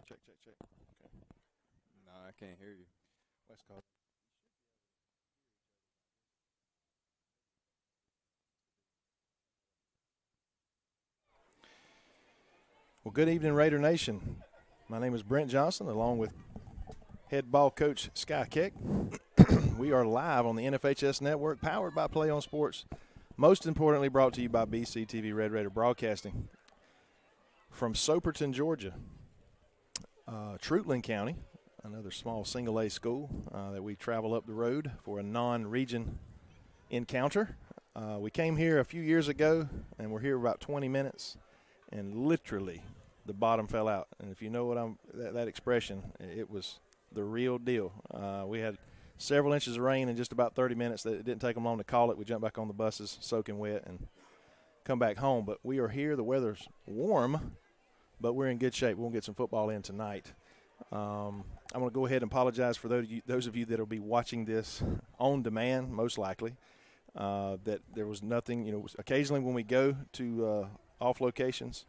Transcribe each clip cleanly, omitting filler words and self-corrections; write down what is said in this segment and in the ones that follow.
Check. Okay. No, I can't hear you. West Coast. Well, good evening, Raider Nation. My name is Brent Johnson, along with head ball coach Sky Keck. We are live on the NFHS Network, powered by Play on Sports. Most importantly, brought to you by BCTV Red Raider Broadcasting. From Soperton, Georgia, Trutland County, another small single-A school that we travel up the road for a non-region encounter. We came here a few years ago, and we're here about 20 minutes, and literally the bottom fell out. And if you know what that expression, it was the real deal. We had several inches of rain in just about 30 minutes. It didn't take them long to call it. We jumped back on the buses, soaking wet, and come back home. But we are here. The weather's warm, but we're in good shape. We'll get some football in tonight. I'm going to go ahead and apologize for those of you that will be watching this on demand, most likely, that there was nothing. Occasionally when we go to off locations,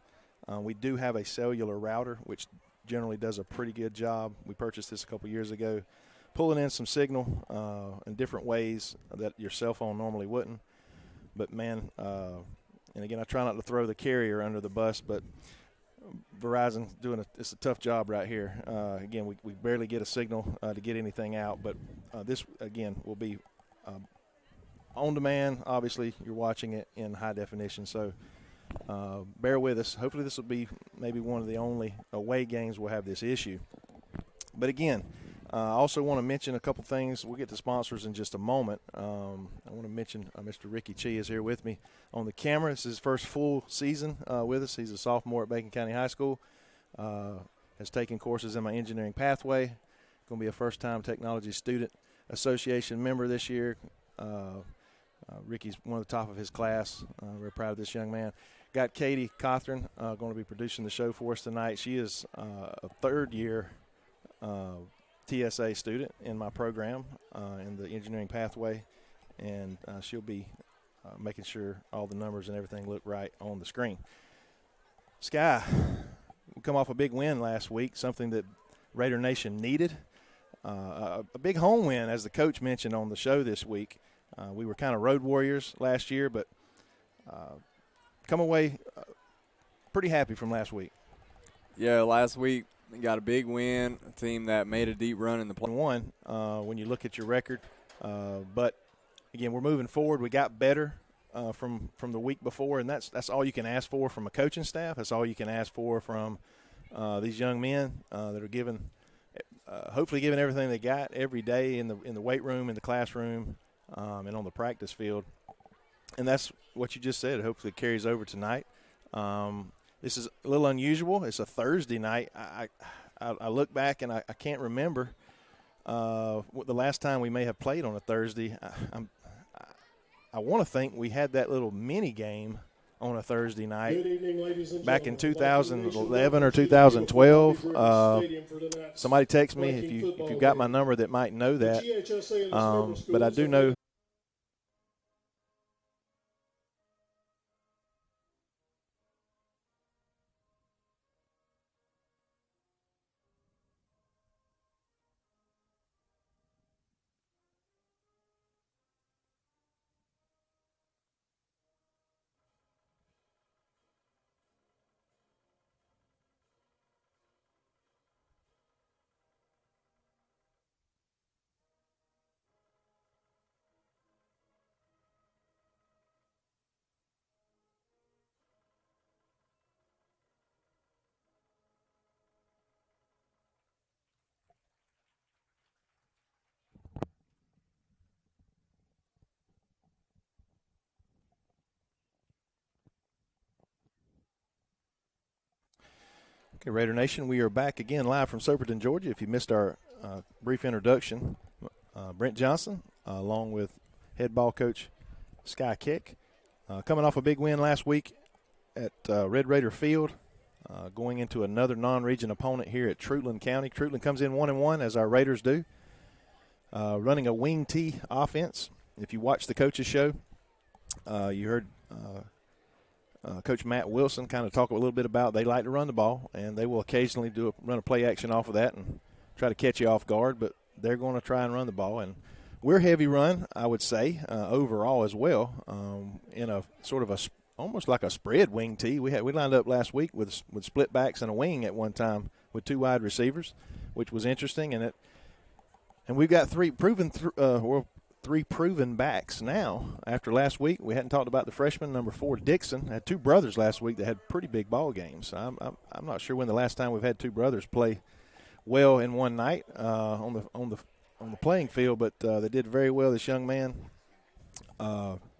we do have a cellular router, which generally does a pretty good job. We purchased this a couple years ago, pulling in some signal in different ways that your cell phone normally wouldn't. But, man, and again, I try not to throw the carrier under the bus, but Verizon's doing it's a tough job right here. Again, we barely get a signal to get anything out, but this, again, will be on demand. Obviously, you're watching it in high definition, so bear with us. Hopefully this will be maybe one of the only away games we'll have this issue. But again, I also want to mention a couple things. We'll get to sponsors in just a moment. I want to mention Mr. Ricky Chi is here with me on the camera. This is his first full season with us. He's a sophomore at Bacon County High School. Has taken courses in my engineering pathway. Going to be a first-time Technology Student Association member this year. Ricky's one of the top of his class. We're proud of this young man. Got Katie Cothran going to be producing the show for us tonight. She is a third-year TSA student in my program in the engineering pathway, and she'll be making sure all the numbers and everything look right on the screen. Sky, we come off a big win last week, something that Raider Nation needed. A big home win, as the coach mentioned on the show this week. We were kind of road warriors last year, but come away pretty happy from last week. Yeah, last week we got a big win, a team that made a deep run in the play. One, when you look at your record. But, again, we're moving forward. We got better from the week before, and that's all you can ask for from a coaching staff. That's all you can ask for from these young men that are hopefully giving everything they got every day in the weight room, in the classroom, and on the practice field. And that's what you just said. Hopefully it carries over tonight. This is a little unusual. It's a Thursday night. I look back and I can't remember the last time we may have played on a Thursday. I want to think we had that little mini game on a Thursday night. Good evening, ladies and back in gentlemen. 2011 or 2012. Somebody text me if you've got my number that might know that. But I do know. Okay, Raider Nation, we are back again live from Soperton, Georgia. If you missed our brief introduction, Brent Johnson, along with head ball coach Sky Keck, coming off a big win last week at Red Raider Field, going into another non-region opponent here at Trutland County. Trutland comes in 1-1, as our Raiders do, running a wing T offense. If you watch the coaches show, you heard Coach Matt Wilson kind of talk a little bit about. They like to run the ball, and they will occasionally run a play action off of that and try to catch you off guard, but they're going to try and run the ball. And we're heavy run, I would say, overall as well, in a sort of almost like a spread wing tee. We lined up last week with split backs and a wing at one time with 2 wide receivers, which was interesting. And we've got 3 proven backs now. After last week, we hadn't talked about the freshman, number 4, Dixon. Had 2 brothers last week that had pretty big ball games. I'm not sure when the last time we've had 2 brothers play well in one night on the playing field, but they did very well. This young man,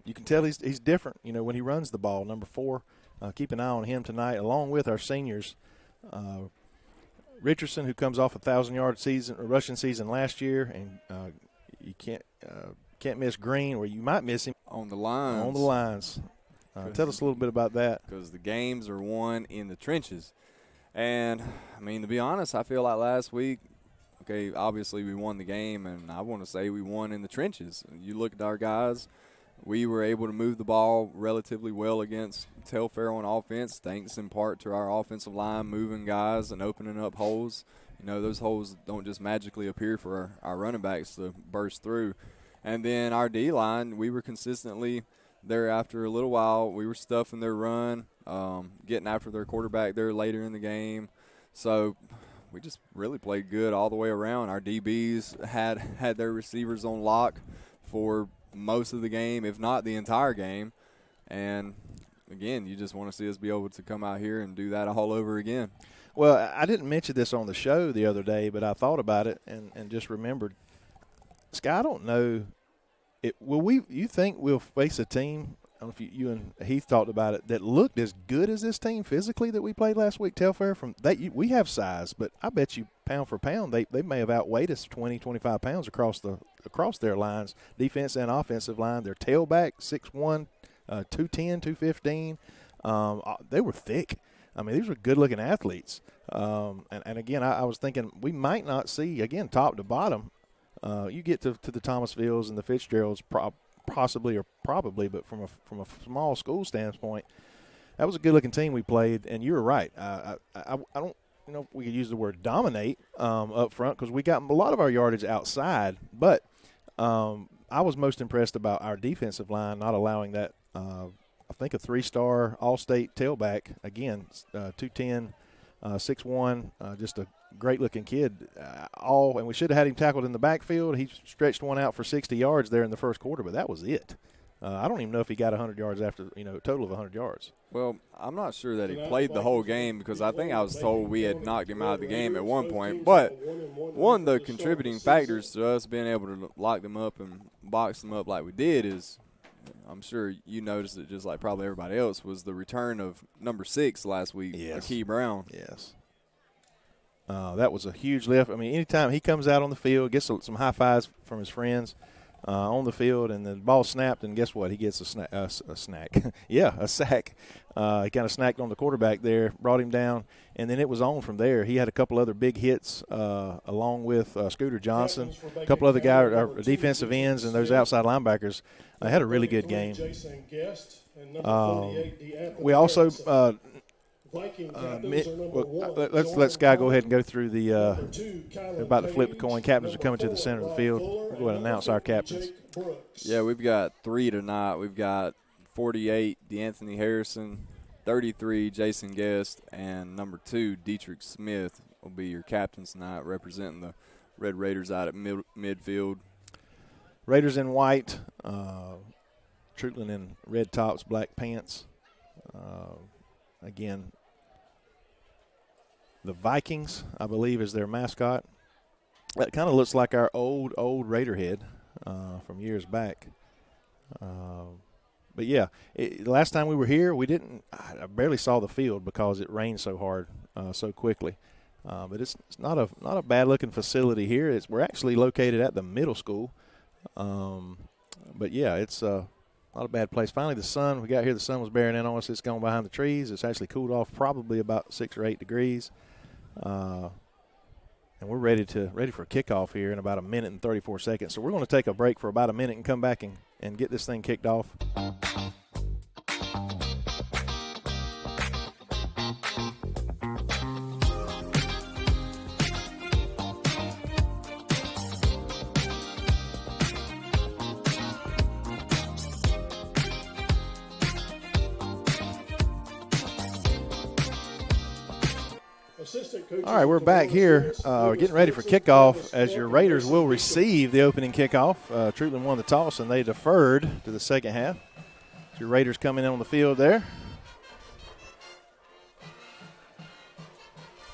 you can tell he's different. When he runs the ball. Number 4, keep an eye on him tonight, along with our seniors. Richardson, who comes off a 1,000-yard rushing season last year, and you can't miss Green, or you might miss him on the lines. On the lines. Tell us a little bit about that. Because the games are won in the trenches. And, to be honest, I feel like last week, okay, obviously we won the game, and I want to say we won in the trenches. You look at our guys, we were able to move the ball relatively well against Telfair on offense, thanks in part to our offensive line moving guys and opening up holes. Those holes don't just magically appear for our running backs to burst through. And then our D-line, we were consistently there after a little while. We were stuffing their run, getting after their quarterback there later in the game. So we just really played good all the way around. Our DBs had their receivers on lock for most of the game, if not the entire game. And, again, you just want to see us be able to come out here and do that all over again. Well, I didn't mention this on the show the other day, but I thought about it and just remembered. Sky, I don't know. You think we'll face a team, I don't know if you and Heath talked about it, that looked as good as this team physically that we played last week, Telfair? We have size, but I bet you pound for pound they may have outweighed us 20, 25 pounds across their lines, defense and offensive line. Their tailback, 6'1", 210, 215. They were thick. These were good-looking athletes. And again, I was thinking we might not see, again, top to bottom. You get to the Thomasvilles and the Fitzgeralds possibly or probably, but from a small school standpoint, that was a good-looking team we played. And you were right. I don't know if we could use the word dominate up front because we got a lot of our yardage outside. But I was most impressed about our defensive line not allowing that I think a 3-star all-state tailback, again, 210, 6'1", just a great-looking kid. And we should have had him tackled in the backfield. He stretched one out for 60 yards there in the first quarter, but that was it. I don't even know if he got 100 yards after, a total of 100 yards. Well, I'm not sure that he played the whole game because I think I was told we had knocked him out of the game at one point. But one of the contributing factors to us being able to lock them up and box them up like we did is, I'm sure you noticed it just like probably everybody else, was the return of number 6 last week, Akey Brown. Yes. That was a huge lift. Anytime he comes out on the field, gets some high fives from his friends on the field, and the ball snapped, and guess what? He gets a snack. Yeah, a sack. He kind of snacked on the quarterback there, brought him down, and then it was on from there. He had a couple other big hits along with Scooter Johnson, a couple other guys, our defensive ends, and those outside linebackers. Had a really good game. We also let's let Sky go ahead and go through the about to flip the coin. Captains are coming to the center of the field. We're going to announce our captains. Yeah, we've got 3 tonight. We've got 48, DeAnthony Harrison, 33, Jason Guest, and number 2, Dietrich Smith will be your captains tonight, representing the Red Raiders out at midfield. Raiders in white, Trutland in red tops, black pants. Again, the Vikings, I believe, is their mascot. That kind of looks like our old Raider head from years back. But, yeah, last time we were here, I barely saw the field because it rained so hard so quickly. But it's not a bad-looking facility here. We're actually located at the middle school. But, yeah, it's not a bad place. Finally, the sun was bearing in on us. It's gone behind the trees. It's actually cooled off probably about 6 or 8 degrees. And we're ready for a kickoff here in about a minute and 34 seconds. So we're going to take a break for about a minute and come back and get this thing kicked off. All right, we're back here. We're getting ready for kickoff as your Raiders will receive the opening kickoff. Truetland won the toss, and they deferred to the second half. Your Raiders coming in on the field there.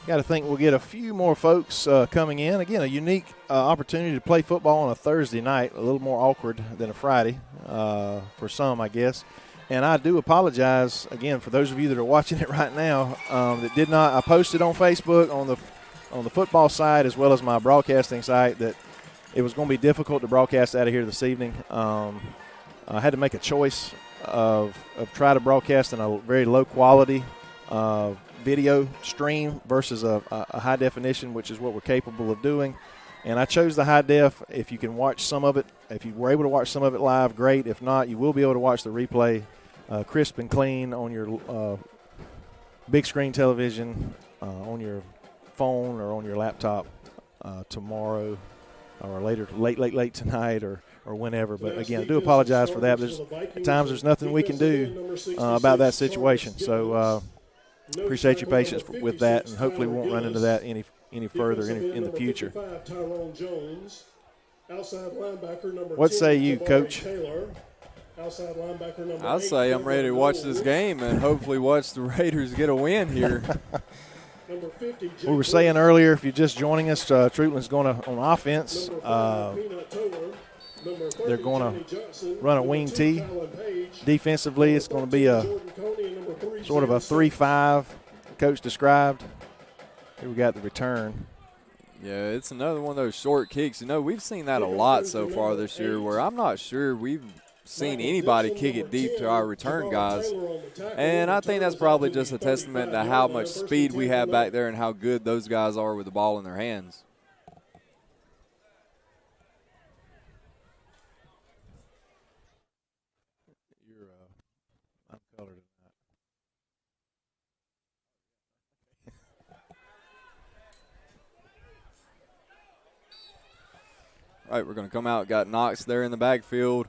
Got to think we'll get a few more folks coming in. Again, a unique opportunity to play football on a Thursday night, a little more awkward than a Friday for some, I guess. And I do apologize, again, for those of you that are watching it right now that did not – I posted on Facebook on the football side as well as my broadcasting site that it was going to be difficult to broadcast out of here this evening. I had to make a choice of try to broadcast in a very low quality video stream versus a high definition, which is what we're capable of doing. And I chose the high def. If you can watch some of it, if you were able to watch some of it live, great. If not, you will be able to watch the replay crisp and clean on your big screen television, on your phone or on your laptop tomorrow or later, late tonight or whenever. But, again, I do apologize for that. At times there's nothing we can do about that situation. So appreciate your patience with that, and hopefully we won't run into that any further in the future. What say you, Coach? I'll say I'm ready to watch this game and hopefully watch the Raiders get a win here. We were saying earlier, if you're just joining us, Truetland's going to, on offense, they're going to run a wing T. Defensively, it's going to be a sort of a 3-5, Coach described. Here we got the return. Yeah, it's another one of those short kicks. You know, we've seen that a lot so far this year where I'm not sure we've seen anybody kick it deep to our return guys. And I think that's probably just a testament to how much speed we have back there and how good those guys are with the ball in their hands. You're uncolored. All right, we're going to come out. Got Knox there in the backfield.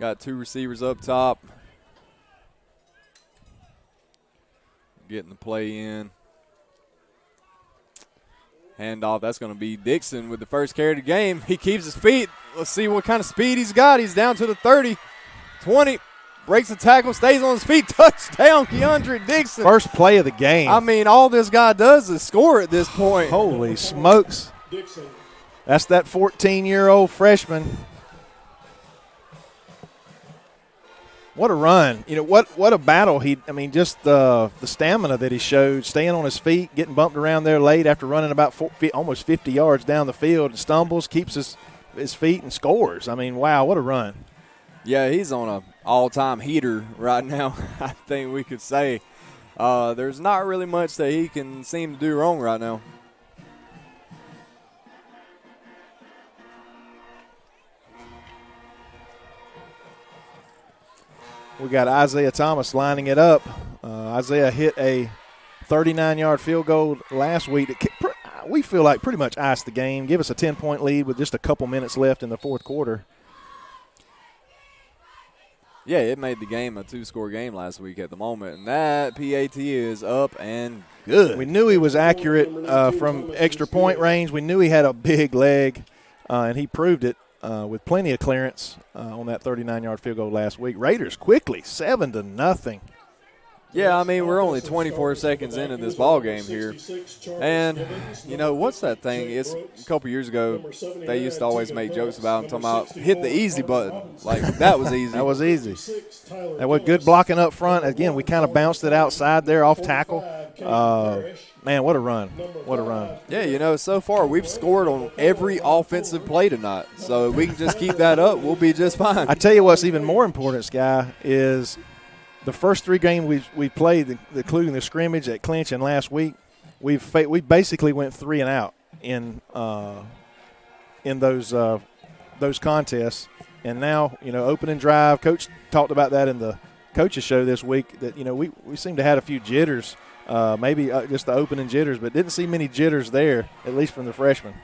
Got two receivers up top. Getting the play in. Handoff. That's going to be Dixon with the first carry of the game. He keeps his feet. Let's see what kind of speed he's got. He's down to the 30, 20. Breaks the tackle, stays on his feet. Touchdown, Keandre Dixon. First play of the game. I mean, all this guy does is score at this point. Holy smokes. That's that 14-year-old freshman. What a run. You know, what a battle. Just the stamina that he showed, staying on his feet, getting bumped around there late after running about almost 50 yards down the field, stumbles, keeps his feet, and scores. I mean, wow, what a run. Yeah, he's on an all-time heater right now, I think we could say. There's not really much that he can seem to do wrong right now. We got Isaiah Thomas lining it up. Isaiah hit a 39-yard field goal last week that we feel like pretty much iced the game, give us a 10-point lead with just a couple minutes left in the fourth quarter. Yeah, it made the game a two-score game last week at the moment, and that PAT is up and good. We knew he was accurate from extra point range. We knew he had a big leg, and he proved it with plenty of clearance on that 39-yard field goal last week. Raiders quickly, 7-0. Yeah, I mean, we're only 24 seconds into this ball game here. And, you know, what's that thing? It's a couple years ago, they used to always make jokes about him, talking about hit the easy button. Like, that was easy. That was easy. That was good blocking up front. Again, we kind of bounced it outside there off tackle. Man, what a run. What a run. Yeah, you know, so far we've scored on every offensive play tonight. So if we can just keep that up, we'll be just fine. I tell you what's even more important, Sky, is – the first three games we played, including the scrimmage at Clinch and last week, we basically went 3 and out in those contests. And now, you know, opening drive, Coach talked about that in the coaches show this week, that, you know, we seem to have had a few jitters, maybe just the opening jitters, but didn't see many jitters there, at least from the freshmen.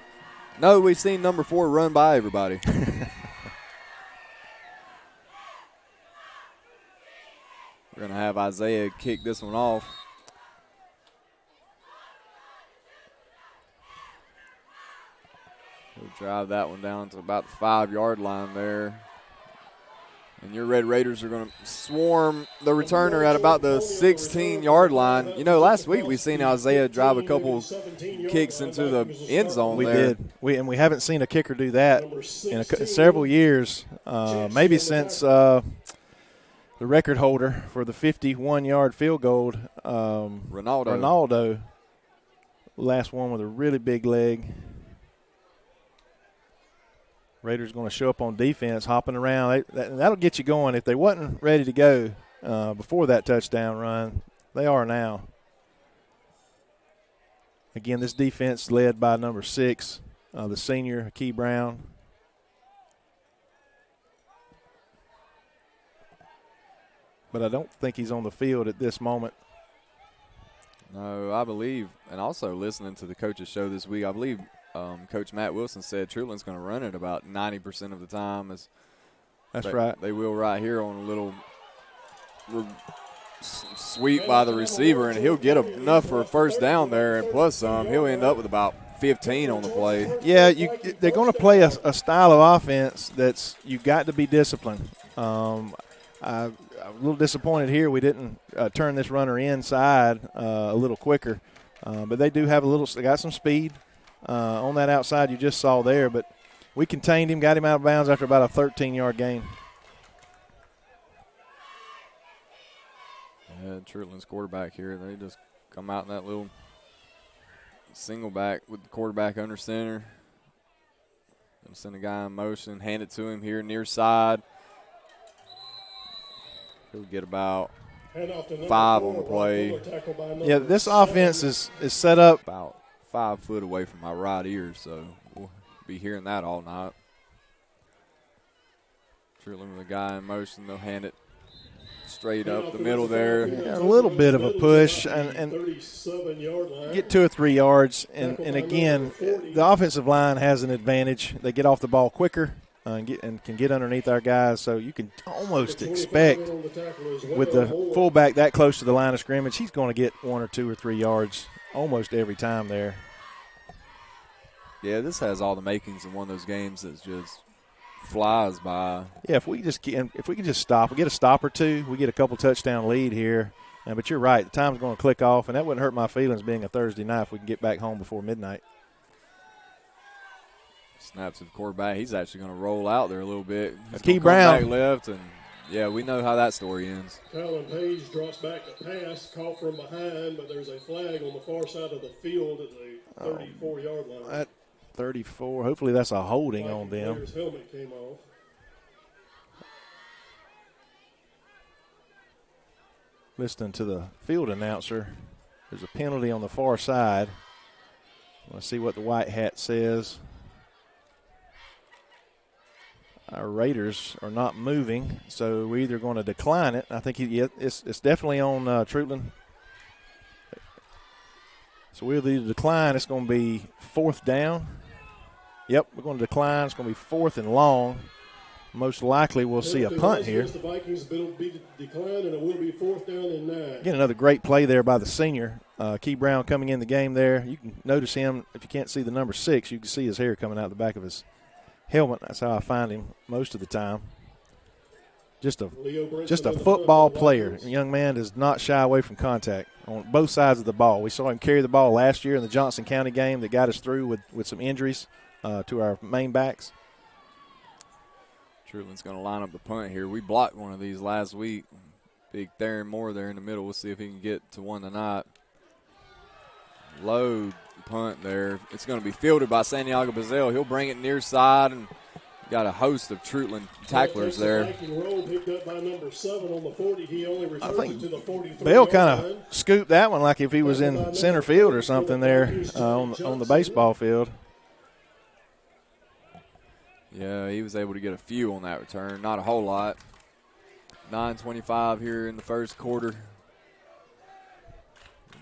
No, we've seen number 4 run by everybody. We're going to have Isaiah kick this one off. drive that one down to about the 5-yard line there. And your Red Raiders are going to swarm the returner at about the 16-yard line. You know, last week we seen Isaiah drive a couple kicks into the end zone there. We did. We haven't seen a kicker do that in several years, maybe since the record holder for the 51-yard field goal, Ronaldo. Last one with a really big leg. Raiders going to show up on defense, hopping around. That'll get you going. If they wasn't ready to go before that touchdown run, they are now. Again, this defense led by number 6, the senior, Key Brown. But I don't think he's on the field at this moment. No, I believe, and also listening to the coaches show this week, I believe Coach Matt Wilson said Trutland's going to run it about 90% of the time. That's right. They will right here on a little sweep by the receiver, and he'll get enough for a first down there, and plus some. He'll end up with about 15 on the play. Yeah, they're going to play a style of offense that's you got to be disciplined. I'm a little disappointed here we didn't turn this runner inside a little quicker, but they do have they got some speed on that outside you just saw there, but we contained him, got him out of bounds after about a 13-yard gain. Yeah, Trutland's quarterback here, they just come out in that little single back with the quarterback under center. They'll send a guy in motion, hand it to him here near side. He'll get about 5 on the play. Yeah, this offense is set up about 5 foot away from my right ear, so we'll be hearing that all night. Trutland with a guy in motion, they'll hand it straight up the middle there. Yeah, a little bit of a push and get 2 or 3 yards. And again, the offensive line has an advantage. They get off the ball quicker and can get underneath our guys. So you can almost expect with the fullback that close to the line of scrimmage, he's going to get 1 or 2 or 3 yards almost every time there. Yeah, this has all the makings of one of those games that's just flies by. Yeah, if we can just stop, we get a stop or two, we get a couple touchdown lead here. But you're right, the time's going to click off, and that wouldn't hurt my feelings being a Thursday night if we can get back home before midnight. Snaps to the quarterback. He's actually going to roll out there a little bit. Key Brown back left, and yeah, we know how that story ends. Colin Page drops back to pass, caught from behind, but there's a flag on the far side of the field at the 34-yard line. At 34. Hopefully that's a holding on them. His helmet came off. Listening to the field announcer, there's a penalty on the far side. Let's see what the white hat says. Our Raiders are not moving, so we're either going to decline it. I think it's definitely on Trutland. So we'll either decline. It's going to be 4th down. Yep, we're going to decline. It's going to be 4th and long. Most likely we'll see a punt here. The Vikings will be declined, and it will be 4th down and 9. Again, another great play there by the senior. Key Brown coming in the game there. You can notice him. If you can't see the number 6, you can see his hair coming out the back of his helmet. That's how I find him most of the time. Just a football player. A young man does not shy away from contact on both sides of the ball. We saw him carry the ball last year in the Johnson County game that got us through with some injuries to our main backs. Trutland's going to line up the punt here. We blocked one of these last week. Big Theron Moore there in the middle. We'll see if he can get to one tonight. Low punt there. It's going to be fielded by Santiago Bazell. He'll bring it near side, and got a host of Trutland tacklers there. I think Bell kind of scooped that one like if he was in center field or something there on the baseball field. Yeah, he was able to get a few on that return. Not a whole lot. 9:25 here in the first quarter.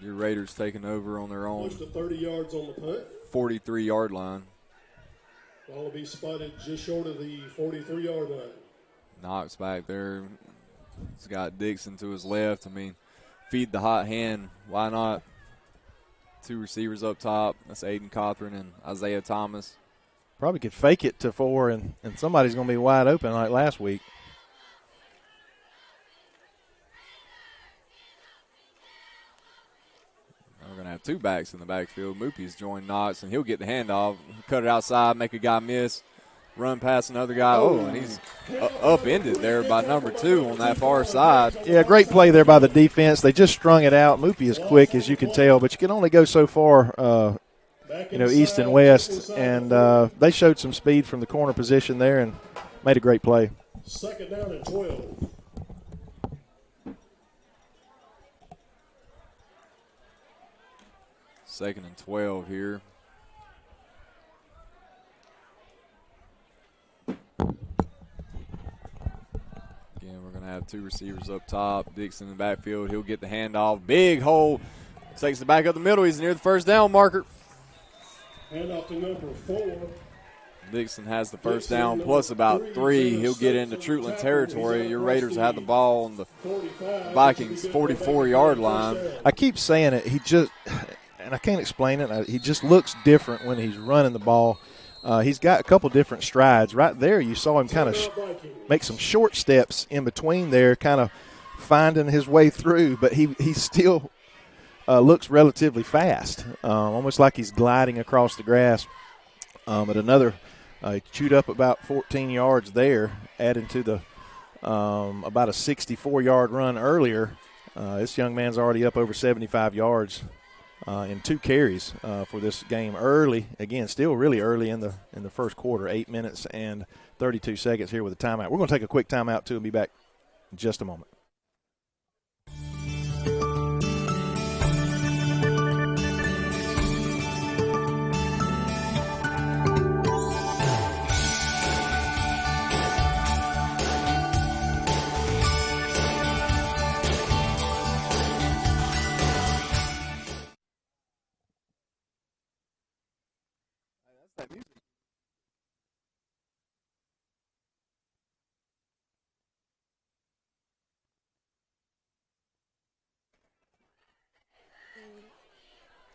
Your Raiders taking over on their own. Close to 30 yards on the punt. 43-yard line. Ball will be spotted just short of the 43-yard line. Knox back there. He's got Dixon to his left. I mean, feed the hot hand. Why not? 2 receivers up top. That's Aiden Cothran and Isaiah Thomas. Probably could fake it to 4, and somebody's going to be wide open like last week. We're going to have 2 backs in the backfield. Moopy's joined Knox, and he'll get the handoff, cut it outside, make a guy miss, run past another guy. Oh, and he's upended there by number 2 on that far side. Yeah, great play there by the defense. They just strung it out. Moopy is quick, as you can tell, but you can only go so far, east and west. And they showed some speed from the corner position there and made a great play. 2nd down and 12. Second and 12 here. Again, we're going to have 2 receivers up top. Dixon in the backfield. He'll get the handoff. Big hole. Takes it back up the middle. He's near the first down marker. Handoff to number 4. Dixon has the first down plus about 3. He'll get into Trutland territory. Your Raiders have the ball on the Vikings' 44-yard line. I keep saying it. And I can't explain it. He just looks different when he's running the ball. He's got a couple different strides. Right there, you saw him kind of make some short steps in between there, kind of finding his way through, but he still looks relatively fast, almost like he's gliding across the grass. But another chewed up about 14 yards there, adding to the about a 64-yard run earlier. This young man's already up over 75 yards. In 2 carries for this game early. Again, still really early in the first quarter, 8 minutes and 32 seconds here with a timeout. We're going to take a quick timeout, too, and be back in just a moment.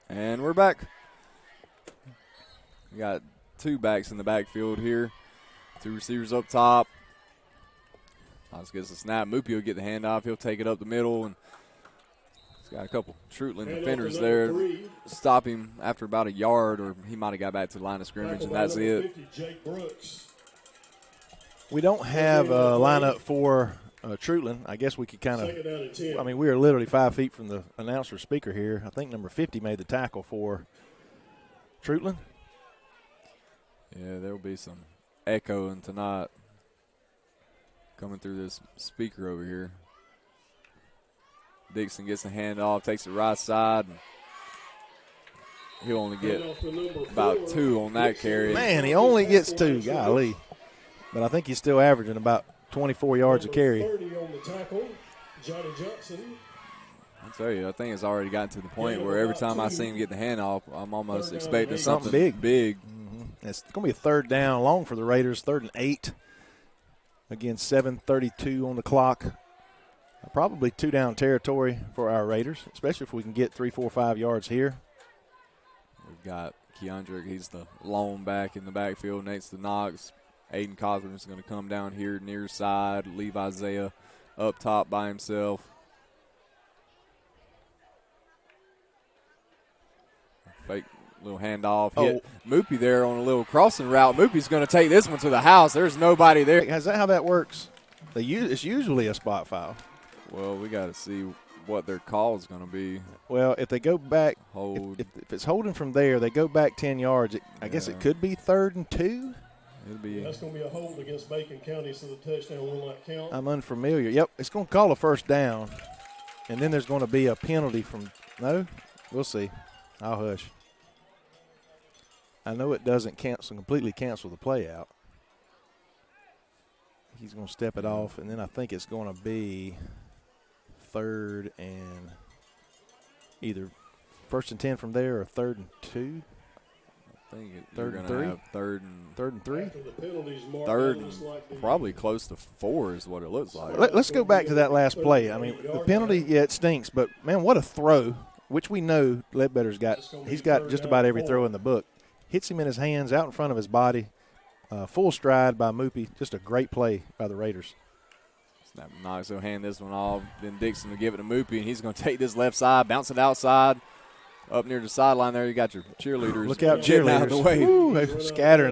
And we're back. We got 2 backs in the backfield here. 2 receivers up top. Knox gets the snap. Moopy will get the handoff. He'll take it up the middle. And he's got a couple Trutland defenders there. Stop him after about a yard, or he might have got back to the line of scrimmage, and that's it. We don't have a lineup for Trutland. I guess we could kind of – we are literally 5 feet from the announcer speaker here. I think number 50 made the tackle for Trutland. Yeah, there will be some echoing tonight coming through this speaker over here. Dixon gets the handoff, takes the right side. And he'll only get about 2 on that carry. Man, he only gets 2. Golly. But I think he's still averaging about 24 yards a carry. 30 on the tackle, Johnny Johnson. I'll tell you, I think it's already gotten to the point where every time I see him get the handoff, I'm almost expecting something big. Mm-hmm. It's going to be a 3rd down long for the Raiders, 3rd and 8. Again, 7:32 on the clock. Probably 2-down territory for our Raiders, especially if we can get 3, 4, 5 yards here. We've got Keandrick. He's the lone back in the backfield next to Knox. Aiden Cothran's going to come down here near side, leave Isaiah up top by himself. Fake little handoff. Hit Moopy there on a little crossing route. Moopy's going to take this one to the house. There's nobody there. Is that how that works? It's usually a spot foul. Well, we got to see what their call is going to be. Well, if they go back, Hold. if it's holding from there, they go back 10 yards. I guess it could be 3rd and 2. It'll be. That's going to be a hold against Macon County, so the touchdown will not count. I'm unfamiliar. Yep, it's going to call a 1st down, and then there's going to be a penalty from – no? We'll see. I'll hush. I know it doesn't completely cancel the play out. He's going to step it off, and then I think it's going to be 3rd and either 1st and 10 from there or 3rd and 2. I think third and 3. Third and 3. Third and probably close to 4 is what it looks like. Let's go back to that last play. I mean, the penalty, it stinks, but man, what a throw! Which we know Ledbetter's got. He's got just about every throw in the book. Hits him in his hands, out in front of his body. Full stride by Moopy. Just a great play by the Raiders. Snap Knox will hand this one off. Then Dixon will give it to Moopy, and he's going to take this left side, bounce it outside. Up near the sideline there, you got your cheerleaders. Look out, getting cheerleaders. out of the way. Woo, they're scattering.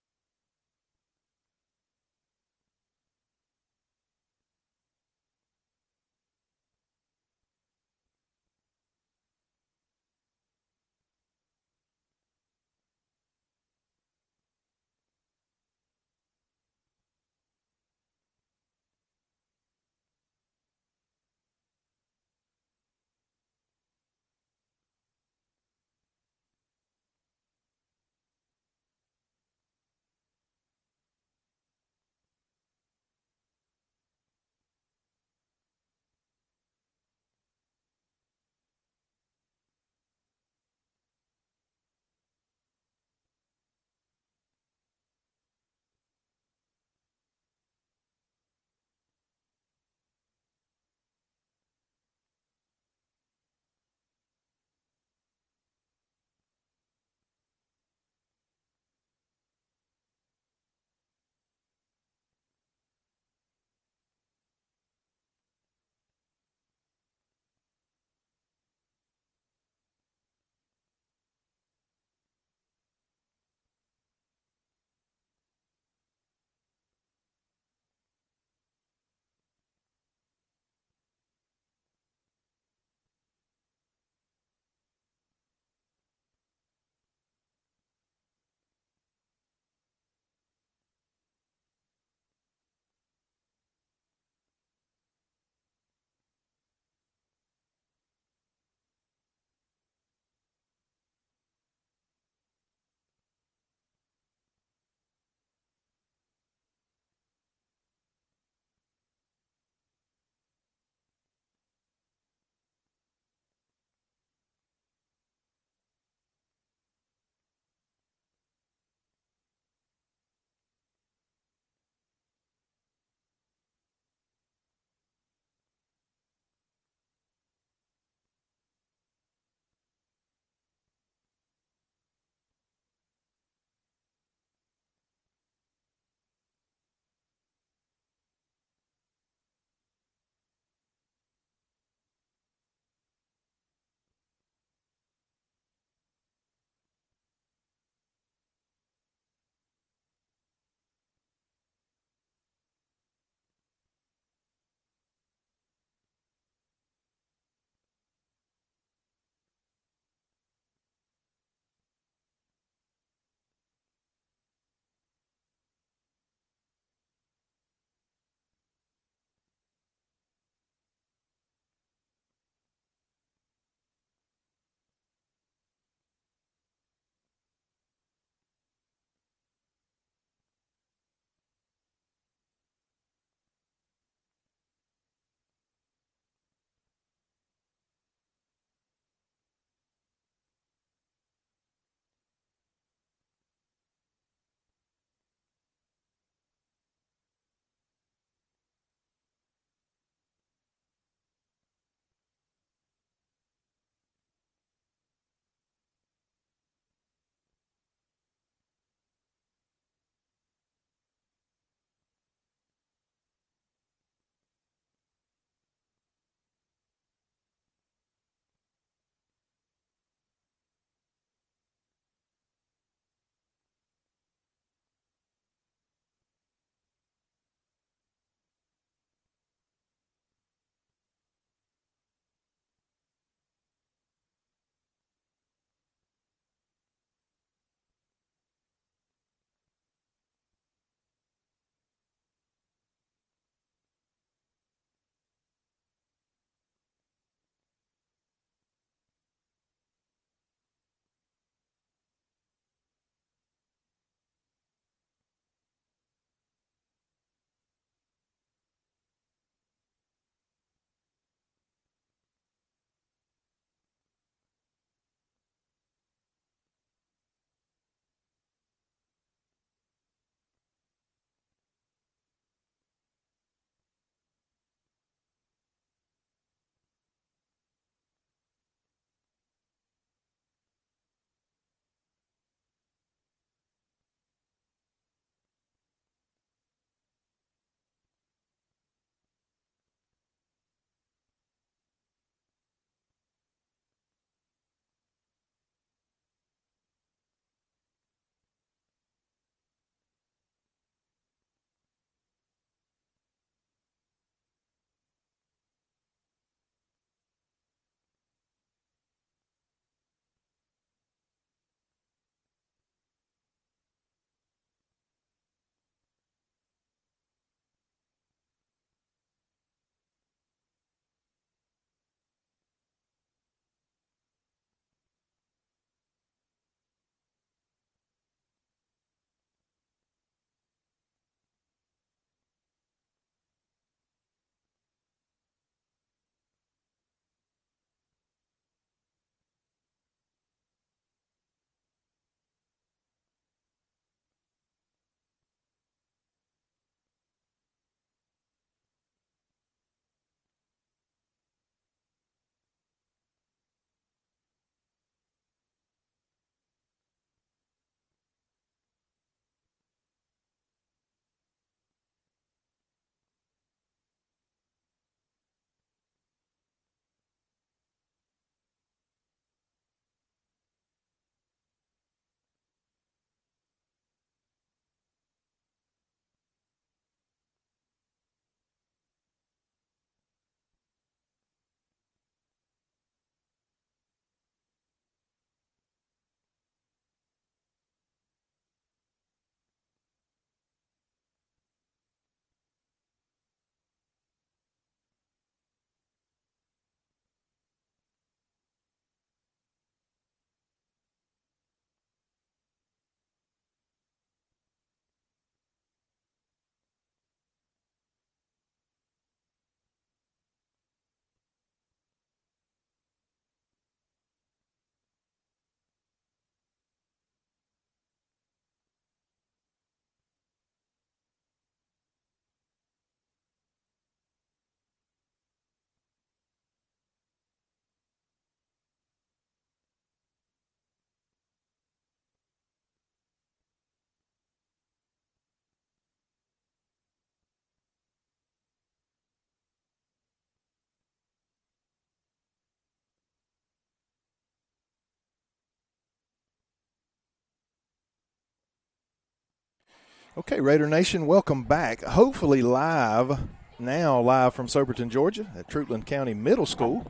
Okay, Raider Nation, welcome back. Hopefully live from Soberton, Georgia at Troutland County Middle School.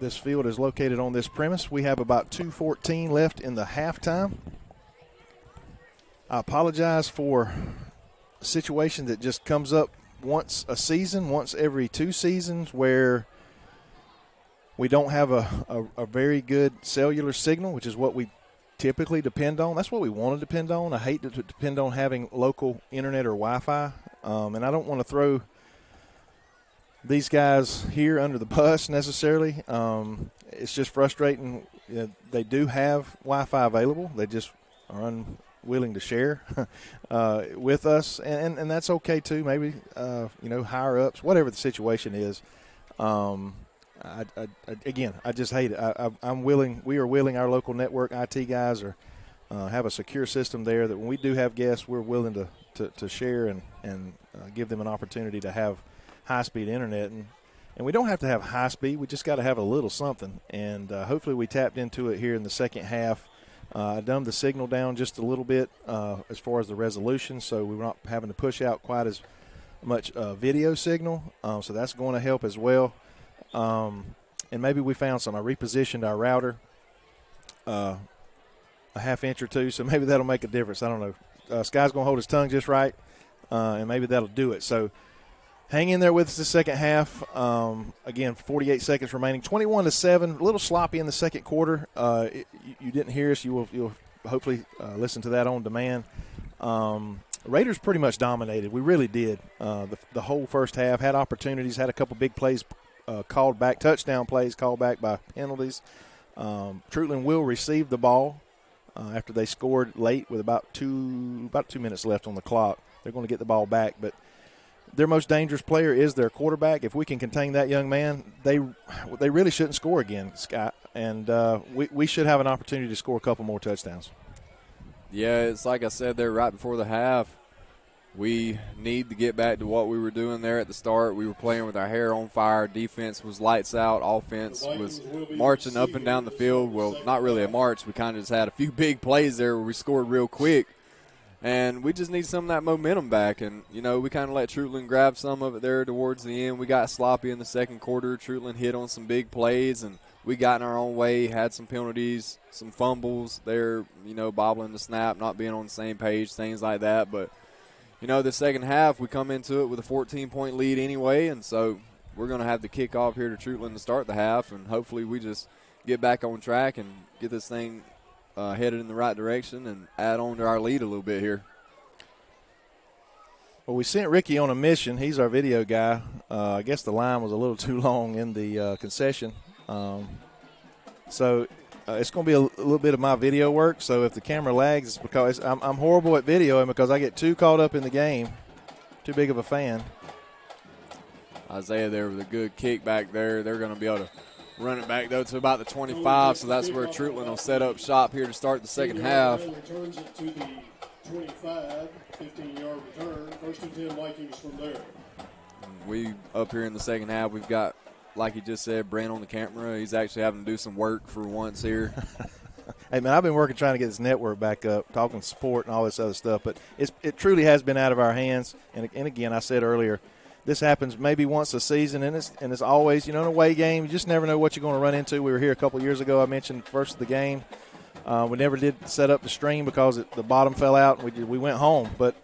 This field is located on this premise. We have about 2:14 left in the halftime. I apologize for a situation that just comes up once a season, once every 2 seasons, where we don't have a very good cellular signal, which is what we typically depend on. That's what we want to depend on. I hate to depend on having local internet or Wi-Fi, and I don't want to throw these guys here under the bus necessarily. It's just frustrating. They do have Wi-Fi available. They just are unwilling to share with us, and that's okay too. Maybe higher ups, whatever the situation is. I just hate it. I'm willing. We are willing. Our local network IT guys have a secure system there that when we do have guests, we're willing to share and give them an opportunity to have high-speed internet. And we don't have to have high speed. We just got to have a little something. And hopefully we tapped into it here in the second half. I dumbed the signal down just a little bit as far as the resolution, so we're not having to push out quite as much video signal. So that's going to help as well. And maybe we found some. I repositioned our router a half inch or two, so maybe that'll make a difference. I don't know. Sky's going to hold his tongue just right, and maybe that'll do it. So hang in there with us the second half. Again, 48 seconds remaining. 21-7, a little sloppy in the second quarter. You didn't hear us. You'll hopefully listen to that on demand. Raiders pretty much dominated. We really did. The whole first half, had opportunities, had a couple big plays called back, touchdown plays called back by penalties. Troutland will receive the ball after they scored late with about 2 minutes left on the clock. They're going to get the ball back, but their most dangerous player is their quarterback. If we can contain that young man, they really shouldn't score again, Scott, and we should have an opportunity to score a couple more touchdowns. Yeah, it's like I said there right before the half. We need to get back to what we were doing there at the start. We were playing with our hair on fire. Defense was lights out. Offense was marching up and down the field. Well, not really a march. We kind of just had a few big plays there where we scored real quick. And we just need some of that momentum back. And, we kind of let Troutland grab some of it there towards the end. We got sloppy in the second quarter. Troutland hit on some big plays, and we got in our own way, had some penalties, some fumbles there, bobbling the snap, not being on the same page, things like that. But, the second half, we come into it with a 14-point lead anyway, and so we're going to have the kickoff here to Troutland to start the half, and hopefully we just get back on track and get this thing headed in the right direction and add on to our lead a little bit here. Well, we sent Ricky on a mission. He's our video guy. I guess the line was a little too long in the concession. So it's going to be a little bit of my video work. So if the camera lags, it's because I'm horrible at videoing because I get too caught up in the game, too big of a fan. Isaiah there with a good kick back there. They're going to be able to run it back, though, to about the 25, so that's where Troutland will set up shop here to start the second half. Returns it to the 25, 15-yard return. First and 10 Vikings from there. We up here in the second half, we've got, like you just said, Brent on the camera. He's actually having to do some work for once here. Hey, man, I've been working trying to get this network back up, talking support and all this other stuff, but it truly has been out of our hands. And again, I said earlier, this happens maybe once a season, and it's always, in a away game, you just never know what you're going to run into. We were here a couple years ago. I mentioned first of the game. We never did set up the stream because the bottom fell out, and we went home. But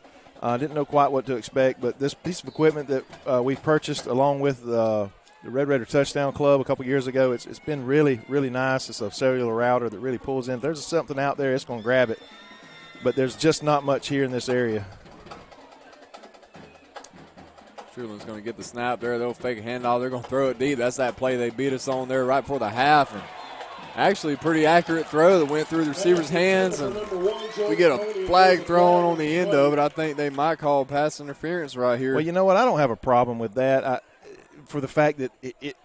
I didn't know quite what to expect. But this piece of equipment that we've purchased along with the Red Raider Touchdown Club a couple years ago, it's been really, really nice. It's a cellular router that really pulls in. If there's something out there, it's going to grab it. But there's just not much here in this area. Troutland's going to get the snap there. They'll fake a handoff. They're going to throw it deep. That's that play they beat us on there right before the half. And actually a pretty accurate throw that went through the receiver's hands. And we get a flag thrown on the end of it. I think they might call pass interference right here. Well, you know what? I don't have a problem with that for the fact that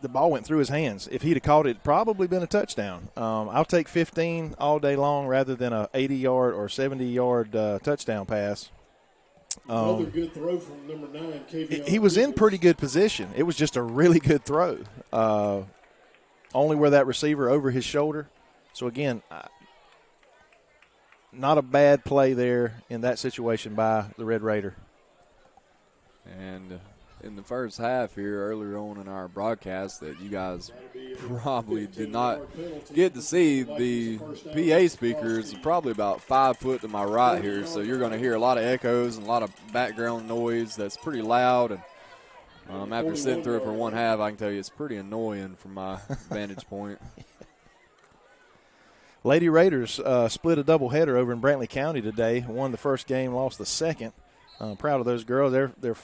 the ball went through his hands. If he'd have caught it, it'd probably been a touchdown. I'll take 15 all day long rather than a 80-yard or 70-yard touchdown pass. Another good throw from number 9, KV. He was in pretty good position. It was just a really good throw. Only where that receiver over his shoulder. So, again, not a bad play there in that situation by the Red Raider. And in the first half here, earlier on in our broadcast, that you guys probably did not get to see, the PA speaker is probably about 5 foot to my right here, so you're going to hear a lot of echoes and a lot of background noise that's pretty loud. And after sitting through it for one half, I can tell you it's pretty annoying from my vantage point. Lady Raiders split a doubleheader over in Brantley County today. Won the first game, lost the second. Proud of those girls. They're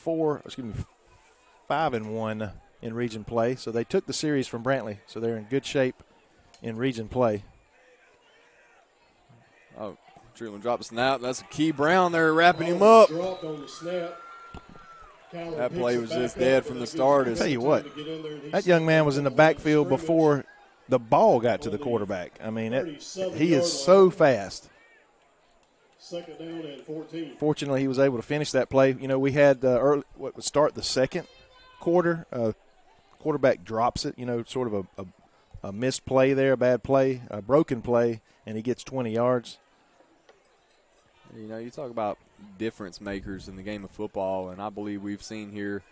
5-1 in region play. So they took the series from Brantley. So they're in good shape in region play. Oh, Treatland dropped a snap. That's a Key Brown there wrapping him up. That play was just dead from the start. I'll tell you what, that young man was in the backfield before the ball got to the quarterback. I mean, he is so fast. Second down and 14. Fortunately, he was able to finish that play. You know, we had what would start the second quarter. Quarterback drops it, sort of a missed play there, a bad play, a broken play, and he gets 20 yards. You talk about difference makers in the game of football, and I believe we've seen here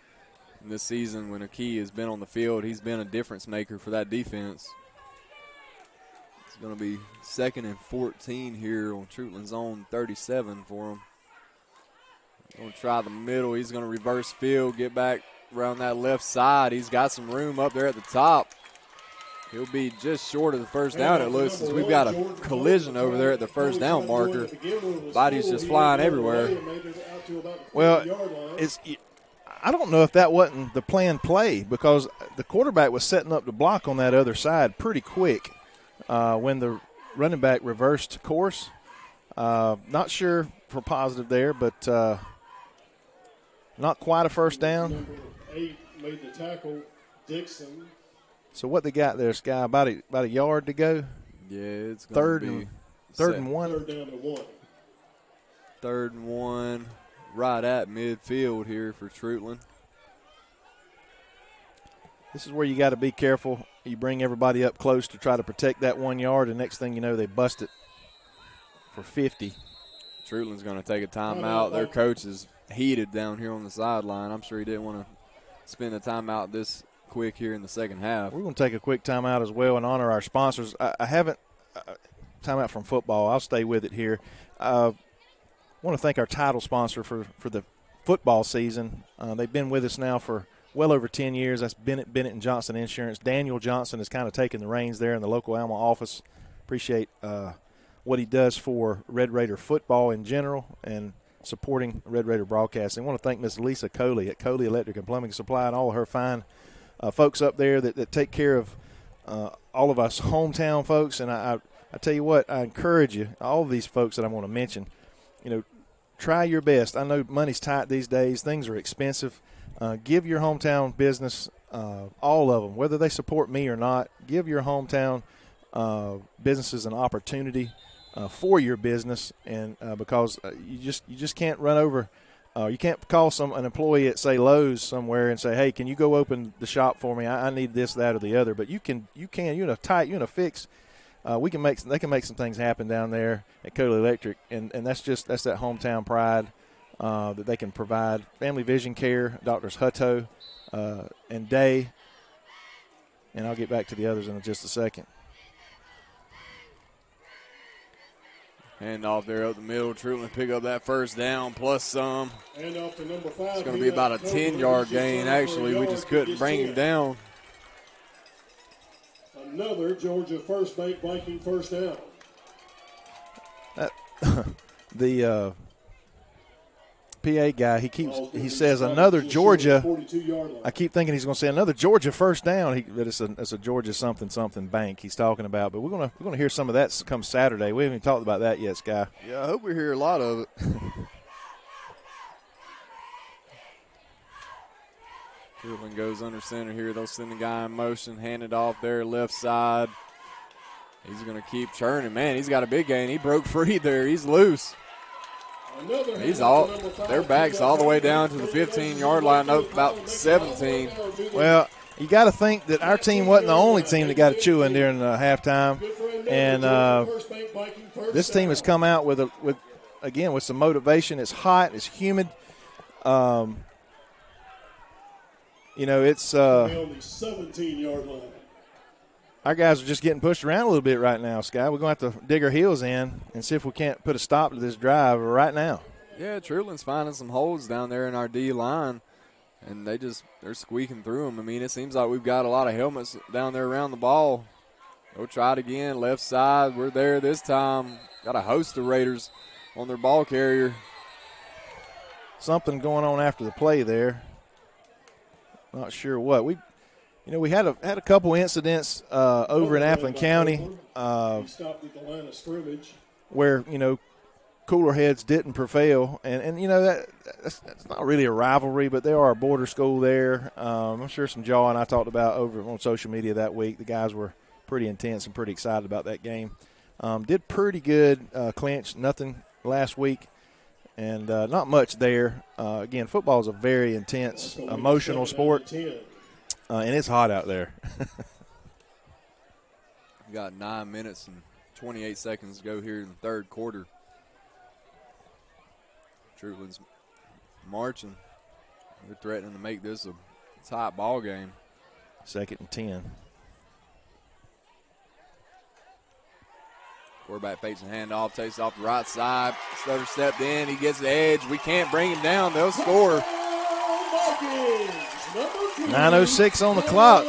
this season when Akey has been on the field, he's been a difference maker for that defense. It's going to be 2nd and 14 here on Treatland's own 37 for him. Going to try the middle. He's going to reverse field, get back around that left side. He's got some room up there at the top. He'll be just short of the first down, it looks, since we've got a collision over there at the first down marker. Body's just flying everywhere. Well, I don't know if that wasn't the planned play, because the quarterback was setting up the block on that other side pretty quick when the running back reversed course. Not sure for positive there, but not quite a first down. Number 8 made the tackle, Dixon. So what they got there, Sky? About a yard to go. Yeah, it's going to be third and 1. Third down and 1. 3rd and 1, right at midfield here for Treatland. This is where you got to be careful. You bring everybody up close to try to protect that 1 yard, and next thing you know, they bust it for 50. Treatland's going to take a timeout. Their coach is heated down here on the sideline. I'm sure he didn't want to spend the timeout this quick here in the second half. We're going to take a quick timeout as well and honor our sponsors. I haven't timeout from football. I'll stay with it here. I want to thank our title sponsor for the football season. They've been with us now for well over 10 years. That's Bennett & Johnson Insurance. Daniel Johnson has kind of taken the reins there in the local Alma office. Appreciate what he does for Red Raider football in general and supporting Red Raider broadcasting. I want to thank Miss Lisa Coley at Coley Electric and Plumbing Supply and all of her fine folks up there that take care of all of us hometown folks. And I tell you what, I encourage you, all of these folks that I'm going to mention, try your best. I know money's tight these days. Things are expensive. Give your hometown business, all of them, whether they support me or not, give your hometown businesses an opportunity for your business, and because you just can't run over. You can't call an employee at, say, Lowe's somewhere and say, hey, can you go open the shop for me? I need this, that, or the other. But you're in a fix. They can make some things happen down there at Coley Electric, and that's that hometown pride that they can provide. Family Vision Care, Doctors Hutto and Day, and I'll get back to the others in just a second. Hand off there up the middle. Treatland pick up that first down plus some. And off to number 5. It's going to be about a 10-yard gain. Actually, we just couldn't bring him down. Another Georgia First Bank Viking first down. The PA guy, he says another Georgia. I keep thinking he's going to say another Georgia first down. That it's a Georgia something bank he's talking about. But we're going to hear some of that come Saturday. We haven't even talked about that yet, Sky. Yeah, I hope we hear a lot of it. Treatland goes under center here. They'll send the guy in motion, hand it off there left side. He's going to keep churning. Man, he's got a big gain. He broke free there. He's loose. He's all, their back's all the way down to the 15-yard line, up about 17. Well, you got to think that our team wasn't the only team that got a chewing during halftime. And this team has come out with some motivation. It's hot. It's humid. It's on the 17-yard line. Our guys are just getting pushed around a little bit right now, Sky. We're going to have to dig our heels in and see if we can't put a stop to this drive right now. Yeah, Truland's finding some holes down there in our D line, and they're squeaking through them. I mean, it seems like we've got a lot of helmets down there around the ball. They'll try it again, left side. We're there this time. Got a host of Raiders on their ball carrier. Something going on after the play there. Not sure what. We had a couple incidents over in Appleton County stopped at the line of scrimmage where cooler heads didn't prevail, and that's not really a rivalry, but they are a border school there. I'm sure some Jaw and I talked about over on social media that week. The guys were pretty intense and pretty excited about that game. Did pretty good, clinched nothing last week, and not much there. Again, football is a very intense, emotional sport. And it's hot out there. We got 9 minutes and 28 seconds to go here in the third quarter. Truland's marching. They're threatening to make this a tight ball game. 2nd and 10. Quarterback fakes a handoff, takes it off the right side. Stutter stepped in. He gets the edge. We can't bring him down. They'll score. 9:06 on the clock.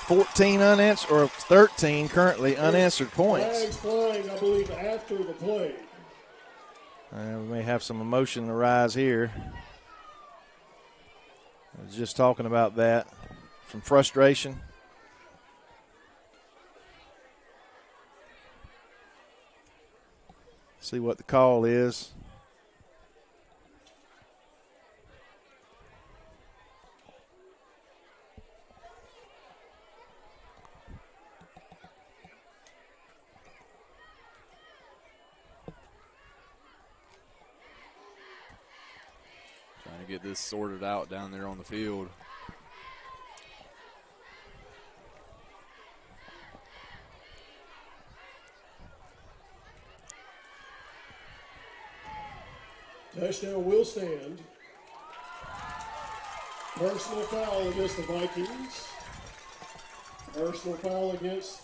14 unanswered, or 13 currently unanswered points. Flags flying, I believe, after the play. We may have some emotion arise here. I was just talking about that. Some frustration. See what the call is. Get this sorted out down there on the field. Touchdown will stand. Personal foul against the Vikings. Personal foul against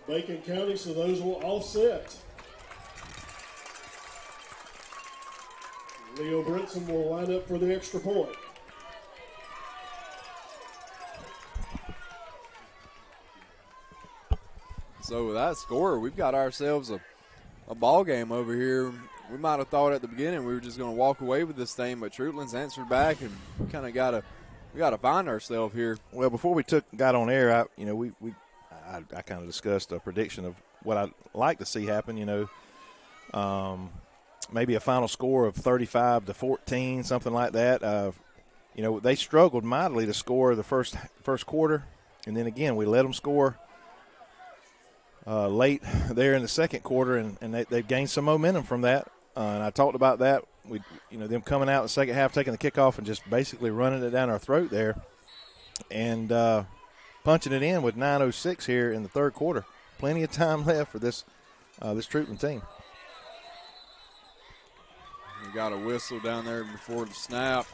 Bacon County, so those will offset. Leo Brinson will line up for the extra point. So with that score, we've got ourselves a ball game over here. We might have thought at the beginning we were just going to walk away with this thing, but Truland's answered back, and we kind of got to find ourselves here. Well, before we got on air, I kind of discussed a prediction of what I'd like to see happen. Maybe a final score of 35-14, something like that. They struggled mightily to score the first quarter, and then again we let them score late there in the second quarter, and they've gained some momentum from that. And I talked about that. Them coming out in the second half, taking the kickoff, and just basically running it down our throat there, and punching it in with 9:06 here in the third quarter. Plenty of time left for this Truland team. We got a whistle down there before the snap.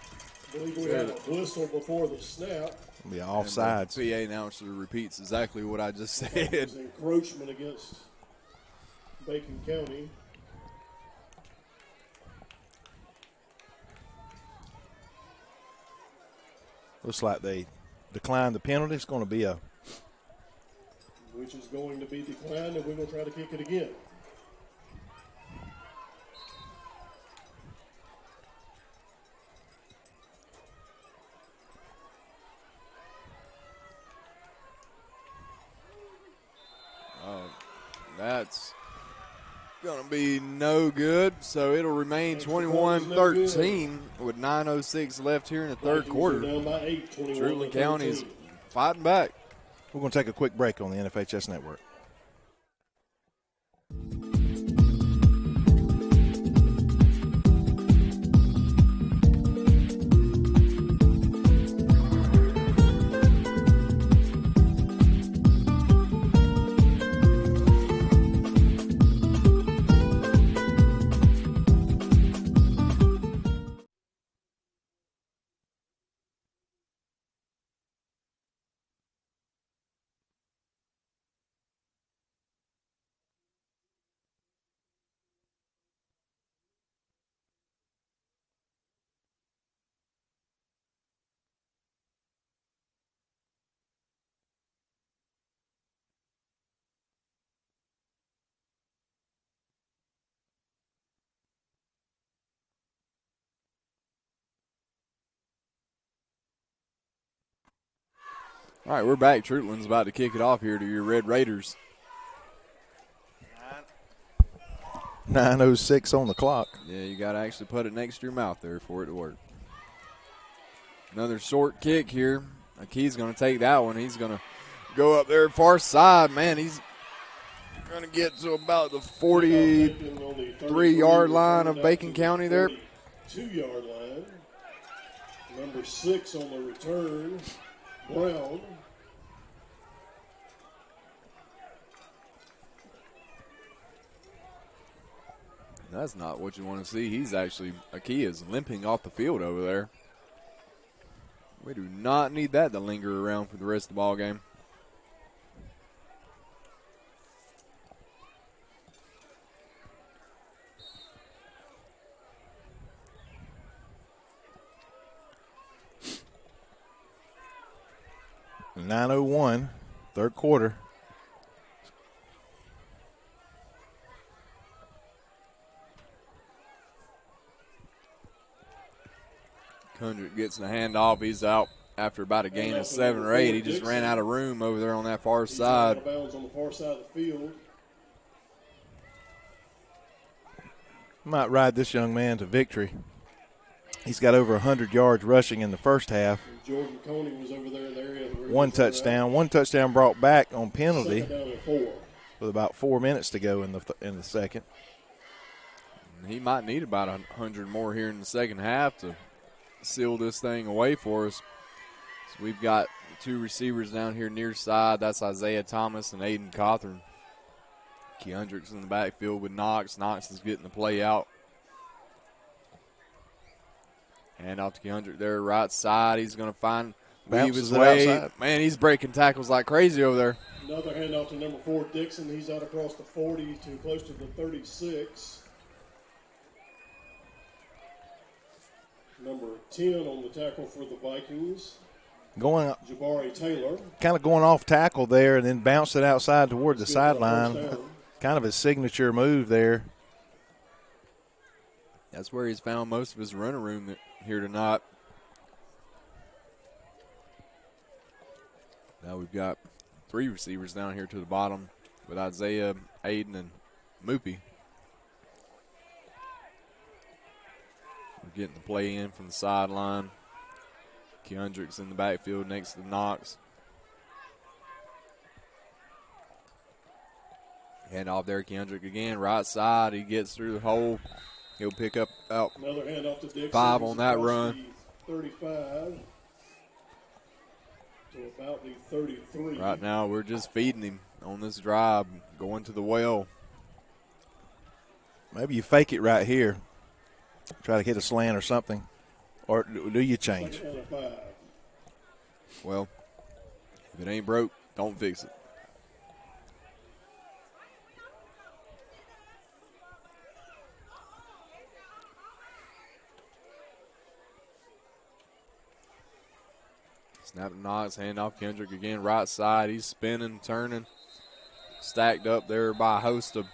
I believe we have a whistle before the snap. It'll be offsides. The PA announcer repeats exactly what I just said. It's encroachment against Bacon County. Looks like they declined the penalty. It's going to be which is going to be declined, and we're going to try to kick it again. That's going to be no good, so it'll remain 21-13 with 9:06 left here in the third quarter. Truland County's fighting back. We're going to take a quick break on the NFHS Network. All right, we're back. Trutland's about to kick it off here to your Red Raiders. 9:06 on the clock. Yeah, you got to actually put it next to your mouth there for it to work. Another short kick here. He's going to take that one. He's going to go up there far side. Man, he's going to get to about the 43-yard line of Bacon County there. 2-yard line. Number 6 on the return, Brown. That's not what you want to see. He's actually, Aki is limping off the field over there. We do not need that to linger around for the rest of the ball game. .901, third quarter. Kendrick gets the handoff. He's out after about a gain of 7 or 8. He just ran out of room over there on that far side. Out of bounds on the far side of the field. Might ride this young man to victory. He's got over 100 yards rushing in the first half. And Jordan Coney was over there in the area. One touchdown brought back on penalty Second down and 4. with about 4 minutes to go in the second. He might need about 100 more here in the second half to seal this thing away for us. So we've got 2 receivers down here near side. That's Isaiah Thomas and Aiden Cawthorn. Keandrick's in the backfield with Knox. Knox is getting the play out. Hand off to Keandrick there, right side. He's going to weave his way. Outside. Man, he's breaking tackles like crazy over there. Another handoff to number 4, Dixon. He's out across the 40 to close to the 36. Number 10 on the tackle for the Vikings. Jabari Taylor. Kind of going off tackle there and then bounced it outside toward the sideline. Kind of his signature move there. That's where he's found most of his running room here tonight. Now we've got 3 receivers down here to the bottom with Isaiah, Aiden, and Moopy. We're getting the play in from the sideline. Keandrick's in the backfield next to Knox. Hand off there, Keandrick again, right side. He gets through the hole. He'll pick up out another handoff to Dixon. 5 on that run. 35 to about the 33. Right now, we're just feeding him on this drive, going to the well. Maybe you fake it right here. Try to hit a slant or something. Or do you change? Well, if it ain't broke, don't fix it. Snap to Knox, hand off Kendrick again, right side. He's spinning, turning, stacked up there by a host of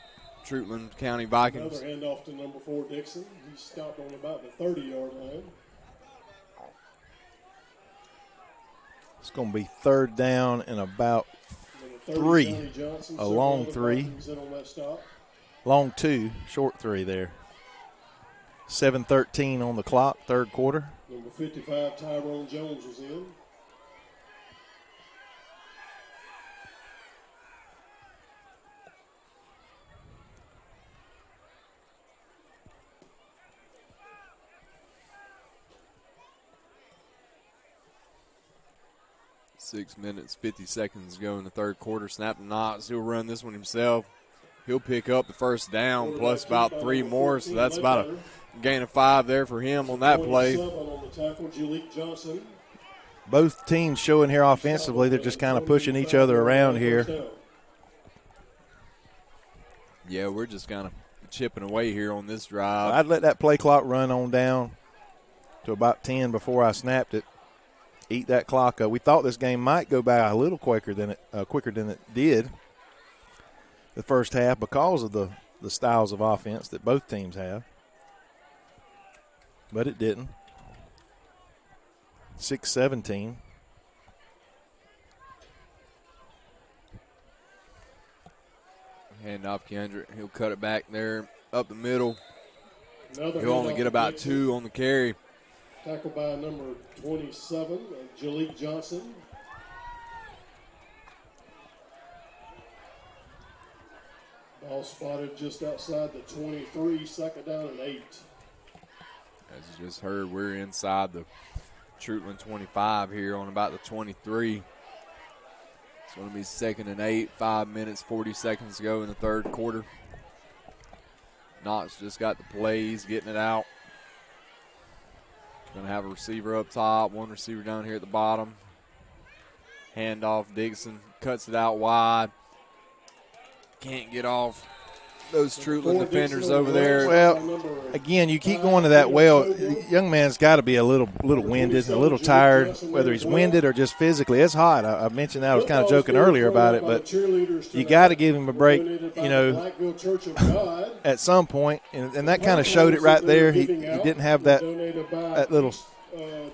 Trutland County Vikings. Another handoff to number 4, Dixon. He stopped on about the 30-yard line. It's going to be third down and about 3. A long 3. Long 2, short 3 there. 7:13 on the clock, third quarter. Number 55, Tyrone Jones was in. Six minutes, 50 seconds to go in the third quarter. Snap to Knox. He'll run this one himself. He'll pick up the first down plus about 3 more, so that's about a gain of 5 there for him on that play. Both teams showing here offensively, they're just kind of pushing each other around here. Yeah, we're just kind of chipping away here on this drive. I'd let that play clock run on down to about 10 before I snapped it. Eat that clock up. We thought this game might go by a little quicker than it did the first half because of the styles of offense that both teams have. But it didn't. 6-17. Hand off Kendrick. He'll cut it back there up the middle. Another He'll only get about 2 on the carry. Tackled by number 27, Jalik Johnson. Ball spotted just outside the 23, second down and 8. As you just heard, we're inside the Troutland 25 here on about the 23. It's going to be 2nd and 8, 5 minutes, 40 seconds to go in the third quarter. Knox just got the play. He's getting it out. Going to have a receiver up top, one receiver down here at the bottom. Handoff, Dixon cuts it out wide. Can't get off those Troutland defenders over there. Well, again, you keep going to that well. Young man's got to be a little winded, a little tired, whether he's winded or just physically. It's hot. I mentioned that. I was kind of joking earlier about it, but you got to give him a break, at some point. And that kind of showed it right there. He didn't have that little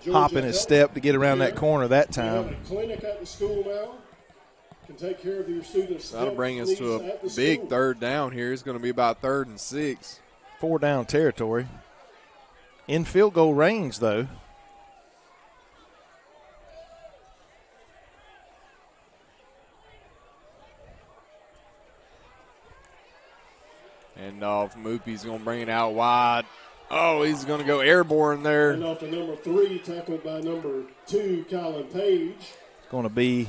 hop in his step to get around that corner that time. Clinic at the school now. Can take care of your students. That'll bring us to a big third down here. It's going to be about 3rd and 6. 4 down territory. In field goal range, though. And off, Moopy's going to bring it out wide. Oh, he's going to go airborne there. And off to number 3, tackled by number 2, Colin Page. It's going to be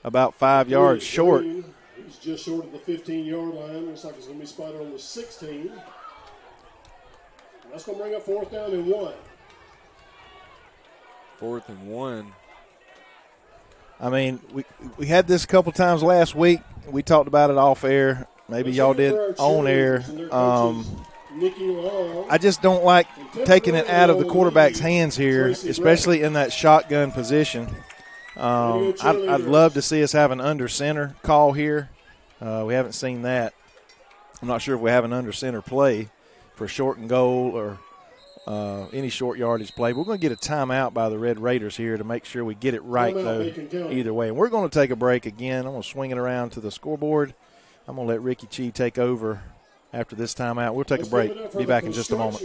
about 5 yards short. He's just short of the 15-yard line. Looks like it's going to be spotted on the 16. That's going to bring up 4th down and 1. 4th and 1. I mean, we had this a couple times last week. We talked about it off air. Maybe y'all did on air. I just don't like taking it out of the quarterback's hands here, especially in that shotgun position. I'd love to see us have an under center call here. We haven't seen that. I'm not sure if we have an under center play for short and goal or any short yardage play. We're going to get a timeout by the Red Raiders here to make sure we get it right, though, either way. And we're going to take a break again. I'm going to swing it around to the scoreboard. I'm going to let Ricky Chee take over after this timeout. We'll take a break. Be back in just a moment.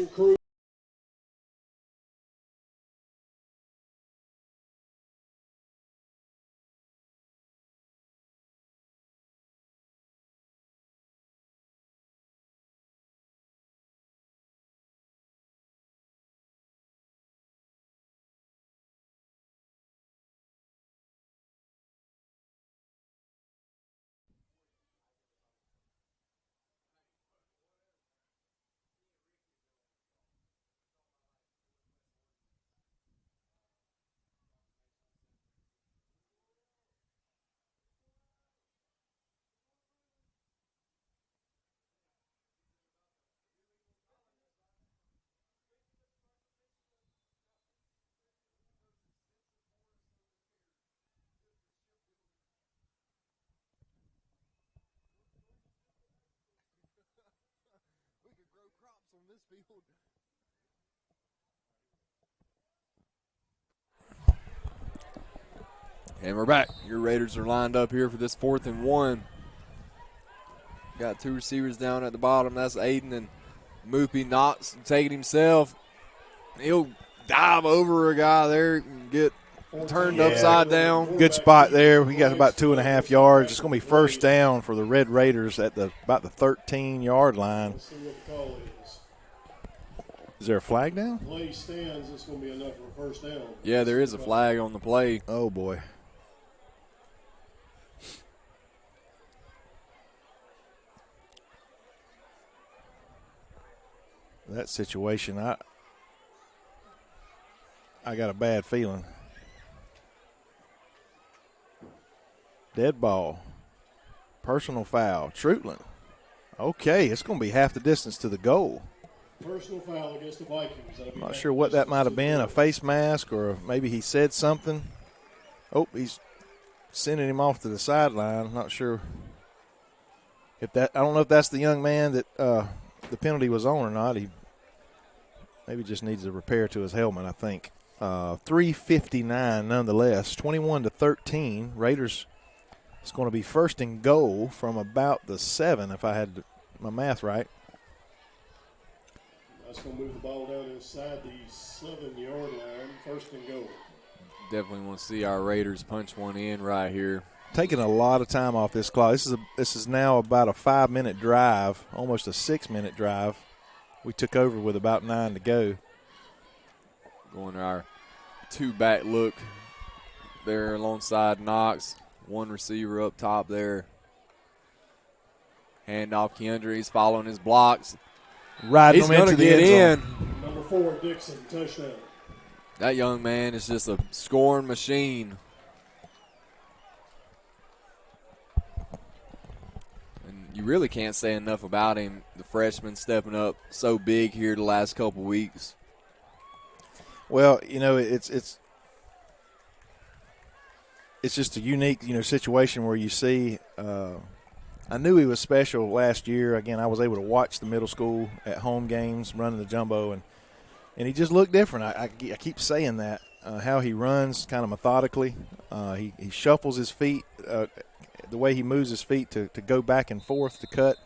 And we're back. Your Raiders are lined up here for this 4th and 1. Got 2 receivers down at the bottom. That's Aiden and Moopy. Knox taking himself. He'll dive over a guy there and get turned upside down. Good spot there. We got about 2.5 yards. It's going to be 1st down for the Red Raiders at about the 13-yard line. Is there a flag down? Play stands. It's going to be enough for a 1st down. Yeah, there is a flag on the play. Oh, boy. That situation, I got a bad feeling. Dead ball. Personal foul. Troutland. Okay, it's going to be half the distance to the goal. Personal foul against the Vikings. I'm not sure what that might have been, a face mask, or maybe he said something. Oh, he's sending him off to the sideline. I'm not sure if that – I don't know if that's the young man that the penalty was on or not. He maybe just needs a repair to his helmet, I think. 3:59 nonetheless, 21-13. Raiders It's going to be first and goal from about the 7, if I had my math right. That's going to move the ball down inside the 7-yard line, first and goal. Definitely want to see our Raiders punch one in right here. Taking a lot of time off this clock. This is now about a 5-minute drive, almost a 6-minute drive. We took over with about 9 to go. Going to our 2-back look there alongside Knox. One receiver up top there. Handoff Keandre. He's following his blocks. Riding He's them going to into the get end in. zone. Number 4, Dixon, touchdown. That young man is just a scoring machine. And you really can't say enough about him. The freshman stepping up so big here the last couple weeks. Well, it's just a unique, situation where you see. I knew he was special last year. Again, I was able to watch the middle school at home games, running the jumbo, and he just looked different. I keep saying that, how he runs kind of methodically. He shuffles his feet, the way he moves his feet to go back and forth to cut.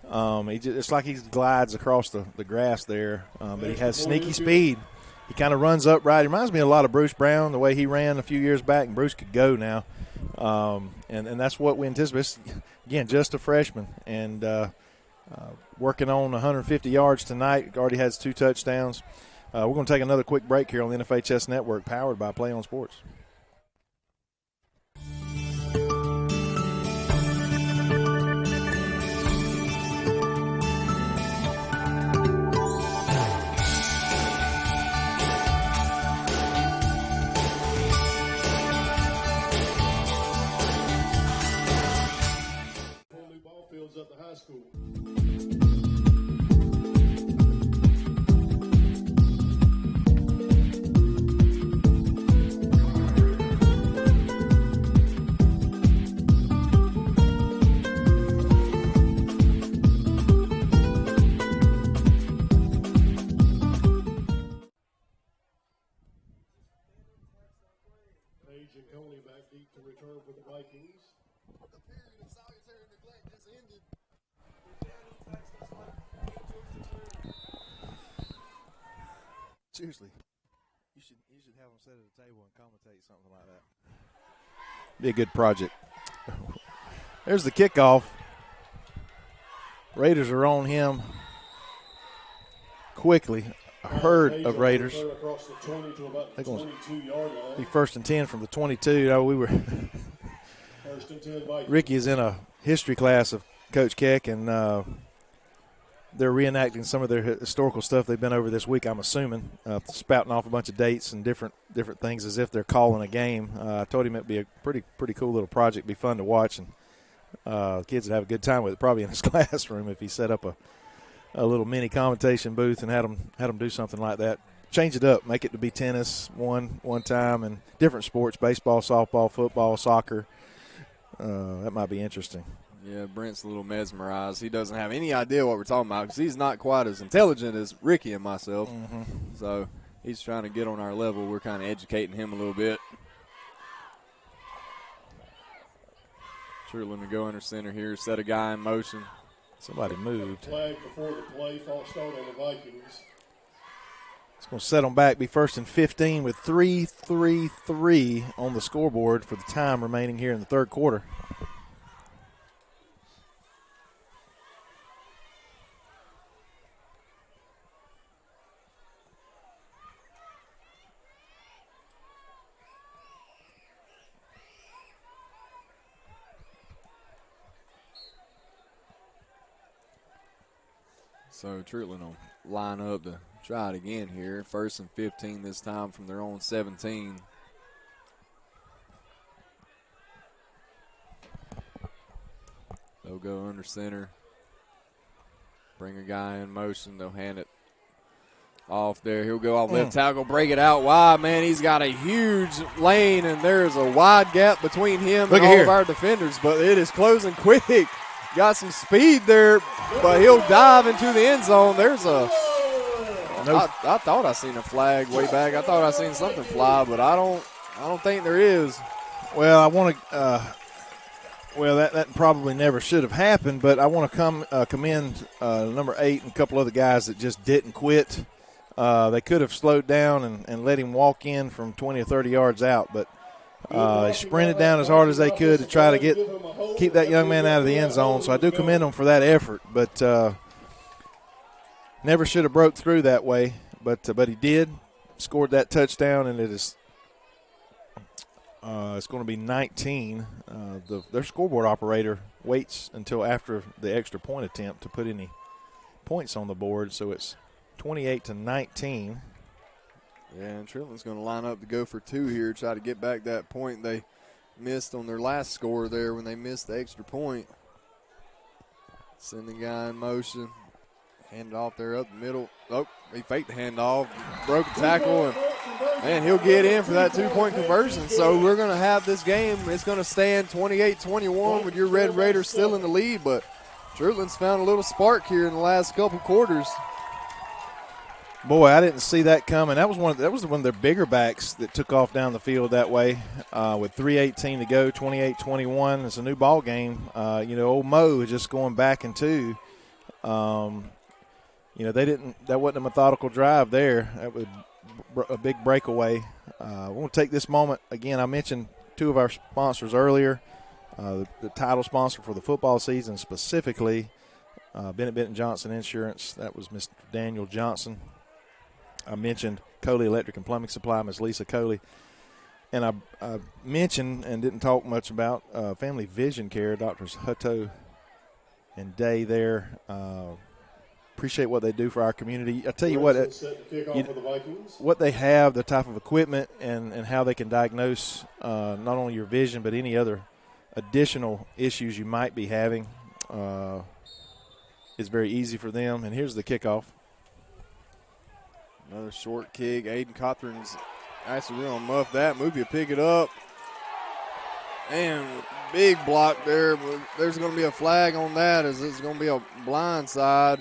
It's like he glides across the grass there, but he has sneaky speed. He kind of runs upright. He reminds me a lot of Bruce Brown, the way he ran a few years back, and Bruce could go now. And that's what we anticipate. Again, just a freshman, and working on 150 yards tonight. Already has 2 touchdowns. We're going to take another quick break here on the NFHS Network, powered by Play on Sports. At the high school. Page and Coney back deep to return for the Vikings. The period of solitary neglect just ended. Seriously, you should have them sit at a table and commentate something like that. Be a good project. There's the kickoff. Raiders are on him quickly. A herd of Raiders. Across the 20 to about the 22-yard line. Be first and 10 from the 22. We were First and 10 Vikings. Ricky is in a history class of Coach Keck, and they're reenacting some of their historical stuff they've been over this week, I'm assuming, spouting off a bunch of dates and different things as if they're calling a game. I told him it'd be a pretty cool little project, be fun to watch, and the kids would have a good time with it, probably in his classroom if he set up a little mini commentation booth and had them do something like that. Change it up, make it to be tennis one time, and different sports, baseball, softball, football, soccer. That might be interesting. Yeah, Brent's a little mesmerized. He doesn't have any idea what we're talking about because he's not quite as intelligent as Ricky and myself. Mm-hmm. So he's trying to get on our level. We're kind of educating him a little bit. True, let me go under center here, set a guy in motion. Somebody moved. Flag before the play, false start on the Vikings. It's going to set them back, be first and 15 with 3-3-3 on the scoreboard for the time remaining here in the third quarter. So Trutland will line up to try it again here. First and 15 this time from their own 17. They'll go under center. Bring a guy in motion. They'll hand it off there. He'll go off left tackle, break it out wide. Man, he's got a huge lane, and there's a wide gap between him and all of our defenders, but it is closing quick. Got some speed there, but he'll dive into the end zone. There's a I thought I seen a flag way back. I thought I seen something fly, but I don't think there is. Well, I want to Well, that probably never should have happened, but I want to commend number 8 and a couple other guys that just didn't quit. They could have slowed down and let him walk in from 20 or 30 yards out, but they sprinted down as hard as they could to try to keep that young man out of the end zone. So I do commend them for that effort, but never should have broke through that way. But he did, scored that touchdown, and it is it's going to be 19. Their scoreboard operator waits until after the extra point attempt to put any points on the board, so it's 28-19. Yeah, and Trittleton's going to line up to go for 2 here, try to get back that point they missed on their last score there when they missed the extra point. Send the guy in motion. Hand it off there up the middle. Oh, he faked the handoff, broke the tackle, and he'll get in for that 2-point conversion. So we're going to have this game. It's going to stand 28-21 with your Red Raiders still in the lead, but Trittleton's found a little spark here in the last couple quarters. Boy, I didn't see that coming. That was one of their bigger backs that took off down the field that way. With 3:18 to go, 28-21. It's a new ball game. Old Mo is just going back in 2. That wasn't a methodical drive there. That was a big breakaway. I want to take this moment again. I mentioned 2 of our sponsors earlier. The title sponsor for the football season specifically, Bennett Johnson Insurance. That was Mr. Daniel Johnson. I mentioned Coley Electric and Plumbing Supply, Ms. Lisa Coley. And I mentioned and didn't talk much about Family Vision Care, Drs. Hutto and Day there. Appreciate what they do for our community. I tell you what they have, the type of equipment and how they can diagnose not only your vision but any other additional issues you might be having is very easy for them. And here's the kickoff. Another short kick. Aiden Cothran's actually going to muff that. Move you pick it up. And big block there, but there's going to be a flag on that as it's going to be a blind side.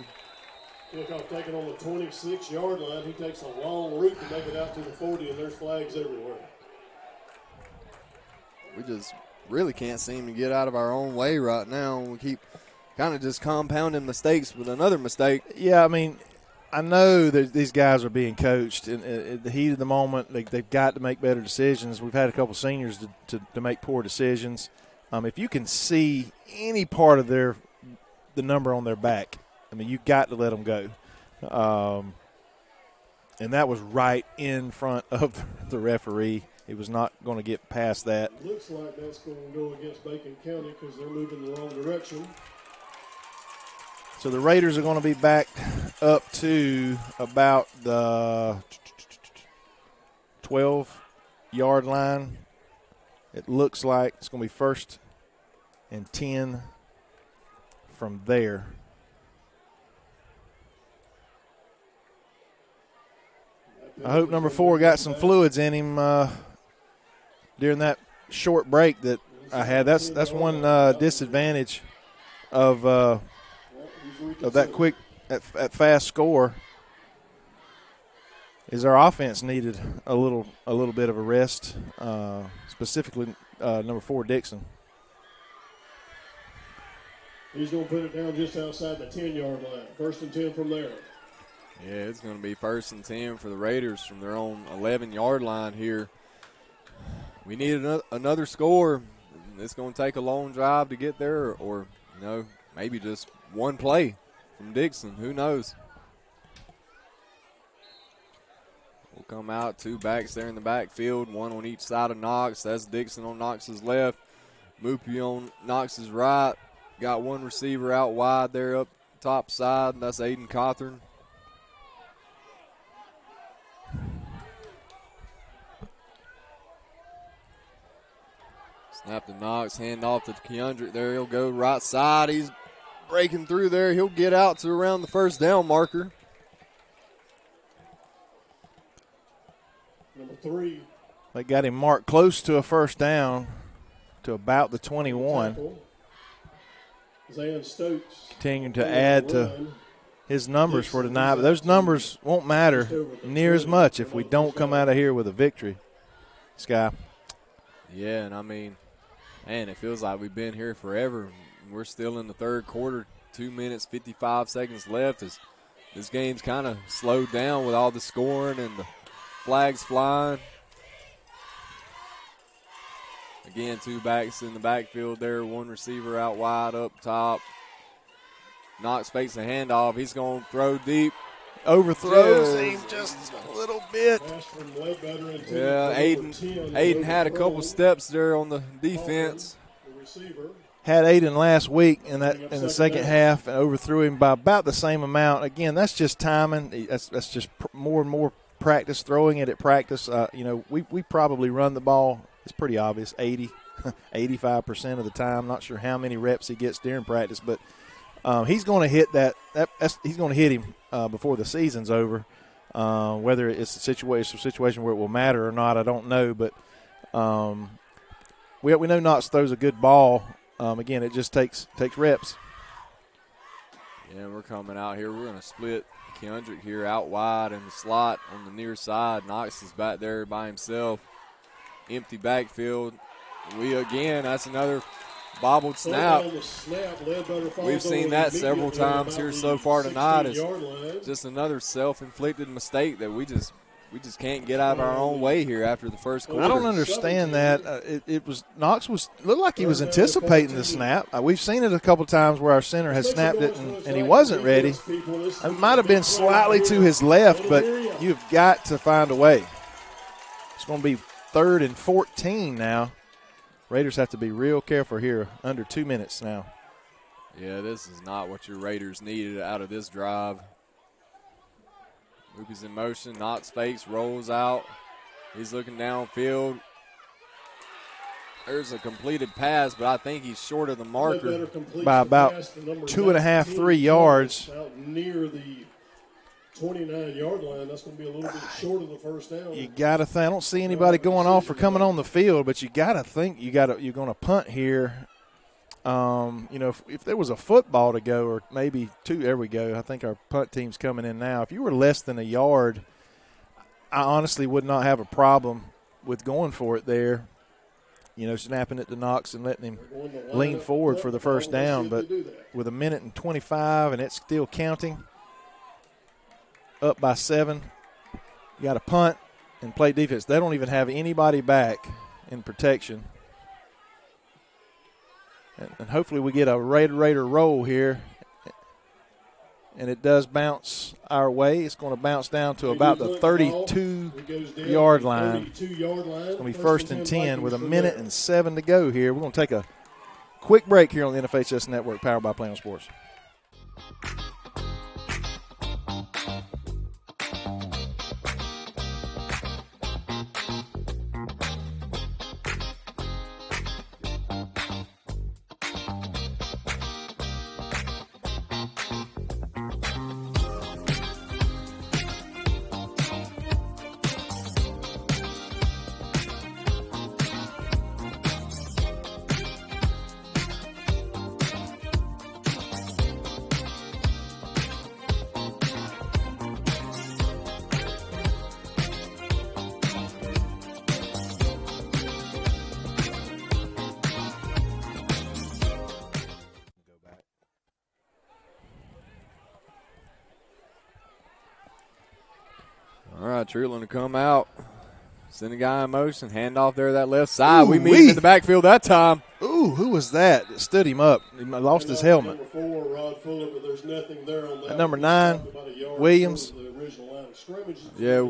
Kickoff taken on the 26-yard line. He takes a long route to make it out to the 40, and there's flags everywhere. We just really can't seem to get out of our own way right now. We keep kind of just compounding mistakes with another mistake. Yeah, I mean, I know that these guys are being coached in the heat of the moment. They've got to make better decisions. We've had a couple seniors to make poor decisions. If you can see any part of the number on their back, I mean, you got to let them go. And that was right in front of the referee. He was not going to get past that. Looks like that's going to go against Bacon County because they're moving the wrong direction. So the Raiders are going to be back up to about the 12-yard line. It looks like it's going to be 1st and 10 from there. I hope number 4 got some fluids in him during that short break that I had. That's one disadvantage of that quick, that fast score, is our offense needed a little bit of a rest, specifically number 4 Dixon. He's going to put it down just outside the 10-yard line. 1st and 10 from there. Yeah, it's going to be 1st and 10 for the Raiders from their own 11-yard line here. We need another score. It's going to take a long drive to get there, or maybe just one play from Dixon. Who knows? We'll come out, 2 backs there in the backfield, 1 on each side of Knox. That's Dixon on Knox's left. Moopy on Knox's right. Got 1 receiver out wide there up top side. That's Aiden Cothran. Snap to Knox, hand off to Keandrick. There he'll go right side. He's breaking through there. He'll get out to around the 1st down marker. Number 3. They got him marked close to a 1st down to about the 21. Zan Stokes. Continuing to add to his numbers for tonight. But those numbers won't matter near as much if we don't come out of here with a victory, Sky. Yeah, and I mean, Man, it feels like we've been here forever. We're still in the third quarter, 2 minutes, 55 seconds left. This game's kind of slowed down with all the scoring and the flags flying. Again, 2 backs in the backfield there, 1 receiver out wide up top. Knox fakes a handoff. He's going to throw deep. Overthrows him just a little bit. Yeah, Aiden had a couple steps there on the defense. Had Aiden last week in the second half and overthrew him by about the same amount. Again, that's just timing. That's just more and more practice, throwing it at practice. We probably run the ball. It's pretty obvious, 85% of the time. Not sure how many reps he gets during practice, but he's going to hit he's going to hit him before the season's over. Whether it's a situation where it will matter or not, I don't know. But we know Knox throws a good ball. Again, it just takes reps. Yeah, we're coming out here. We're going to split Kendrick here out wide in the slot on the near side. Knox is back there by himself. Empty backfield. That's another bobbled snap. We've seen that several times here so far tonight. It's just another self-inflicted mistake that we just can't get out of our own way here after the first quarter. I don't understand that. Knox looked like he was anticipating the snap. We've seen it a couple times where our center has snapped it and he wasn't ready. It might have been slightly to his left, but you've got to find a way. It's going to be 3rd and 14 now. Raiders have to be real careful here. Under 2 minutes now. Yeah, this is not what your Raiders needed out of this drive. Loop is in motion. Knox fakes, rolls out. He's looking downfield. There's a completed pass, but I think he's short of the marker by about 2.5, 3 yards. Out near the 29-yard line. That's going to be a little bit short of the first down. You got to think. I don't see anybody going off or coming on the field, but you got to think you're going to punt here. If there was a football to go or maybe 2, there we go. I think our punt team's coming in now. If you were less than a yard, I honestly would not have a problem with going for it there. Snapping it to Knox and letting him lean forward for the first down. But with 1:25 and it's still counting, up by 7, you got to punt and play defense. They don't even have anybody back in protection. And hopefully we get a Raider roll here. And it does bounce our way. It's going to bounce down to about the 32-yard line. It's going to be 1st and 10 with 1:07 to go here. We're going to take a quick break here on the NFHS Network, powered by Plano Sports. All right, Treatland to come out. Send a guy in motion. Hand off there that left side. Ooh, we meet him in the backfield that time. Ooh, who was that that stood him up? He lost his helmet. Number 4, Rod Fuller, but there's nothing there on that. At number 9, Williams. Yeah,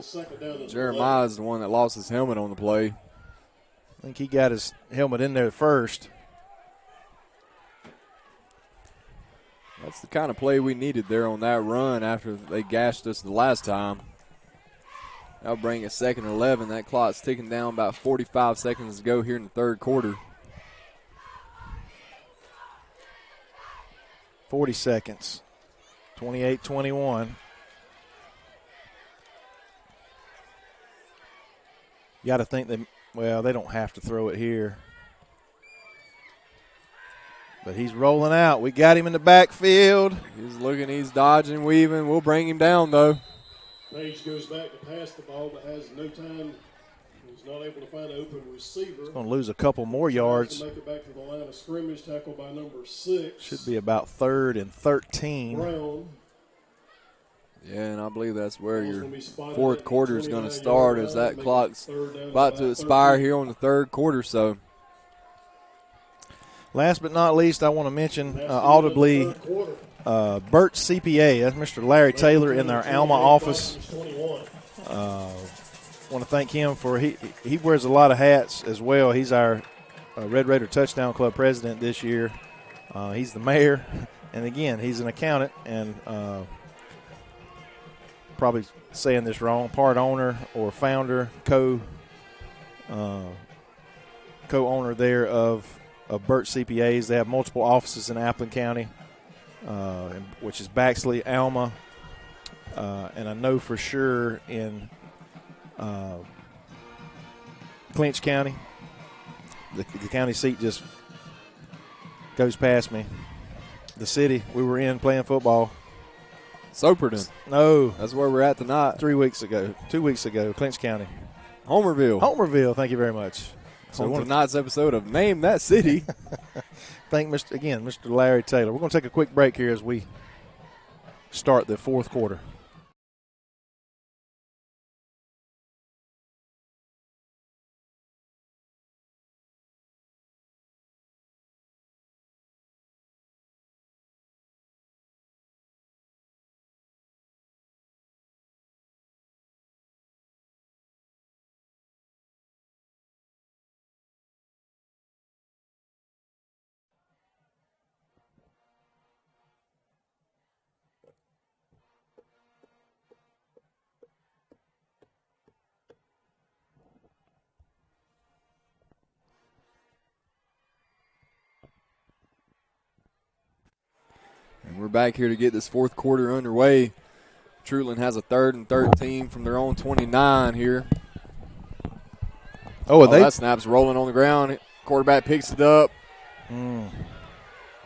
Jeremiah is the one that lost his helmet on the play. I think he got his helmet in there first. That's the kind of play we needed there on that run after they gashed us the last time. That'll bring it 2nd and 11. That clock's ticking down about 45 seconds to go here in the third quarter. 40 seconds. 28-21. You got to think they don't have to throw it here. But he's rolling out. We got him in the backfield. He's dodging, weaving. We'll bring him down, though. Page goes back to pass the ball, but has no time. He's not able to find an open receiver. Going to lose a couple more yards. To make it back to the line of scrimmage, tackled by number 6. Should be about 3rd and 13. Brown. Yeah, and I believe that's where your fourth quarter is going to start, as that clock's about to expire here on the third quarter. So, last but not least, I want to mention audibly Burt CPA. That's Mr. Larry Taylor in our Alma office. Want to thank him for he wears a lot of hats as well. He's our Red Raider Touchdown Club president this year. He's the mayor, and again, he's an accountant and probably saying this wrong, part owner or founder, co-owner there of Burt CPAs. They have multiple offices in Appleton County, which is Baxley, Alma, and I know for sure in Clinch County. The county seat just goes past me. The city we were in playing football. Soperton. No. That's where we're at tonight. 2 weeks ago, Clinch County. Homerville. Thank you very much. So on tonight's episode of Name That City. Thank Mr. Larry Taylor. We're going to take a quick break here as we start the fourth quarter. And we're back here to get this fourth quarter underway. Truetland has a 3rd and 13 from their own 29 here. That snap's rolling on the ground. Quarterback picks it up.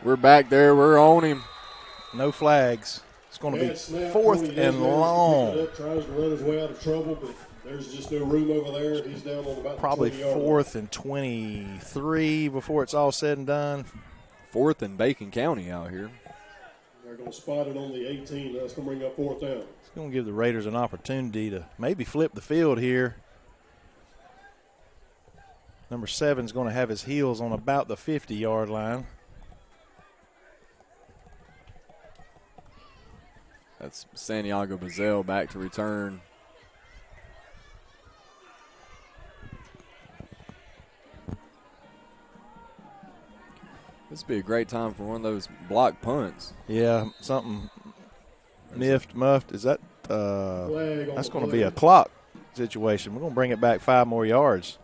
We're back there. We're on him. No flags. It's going to be 4th and long. Tries to run his way out of trouble, but there's just no room over there. He's down on about probably 4th and 23 before it's all said and done. 4th in Bacon County out here. They're going to spot it on the 18. That's going to bring up 4th down. It's going to give the Raiders an opportunity to maybe flip the field here. Number 7 is going to have his heels on about the 50-yard line. That's Santiago Bazell back to return. This would be a great time for one of those block punts. Yeah, something muffed. Is that that's going to be a clock situation. We're going to bring it back 5 more yards.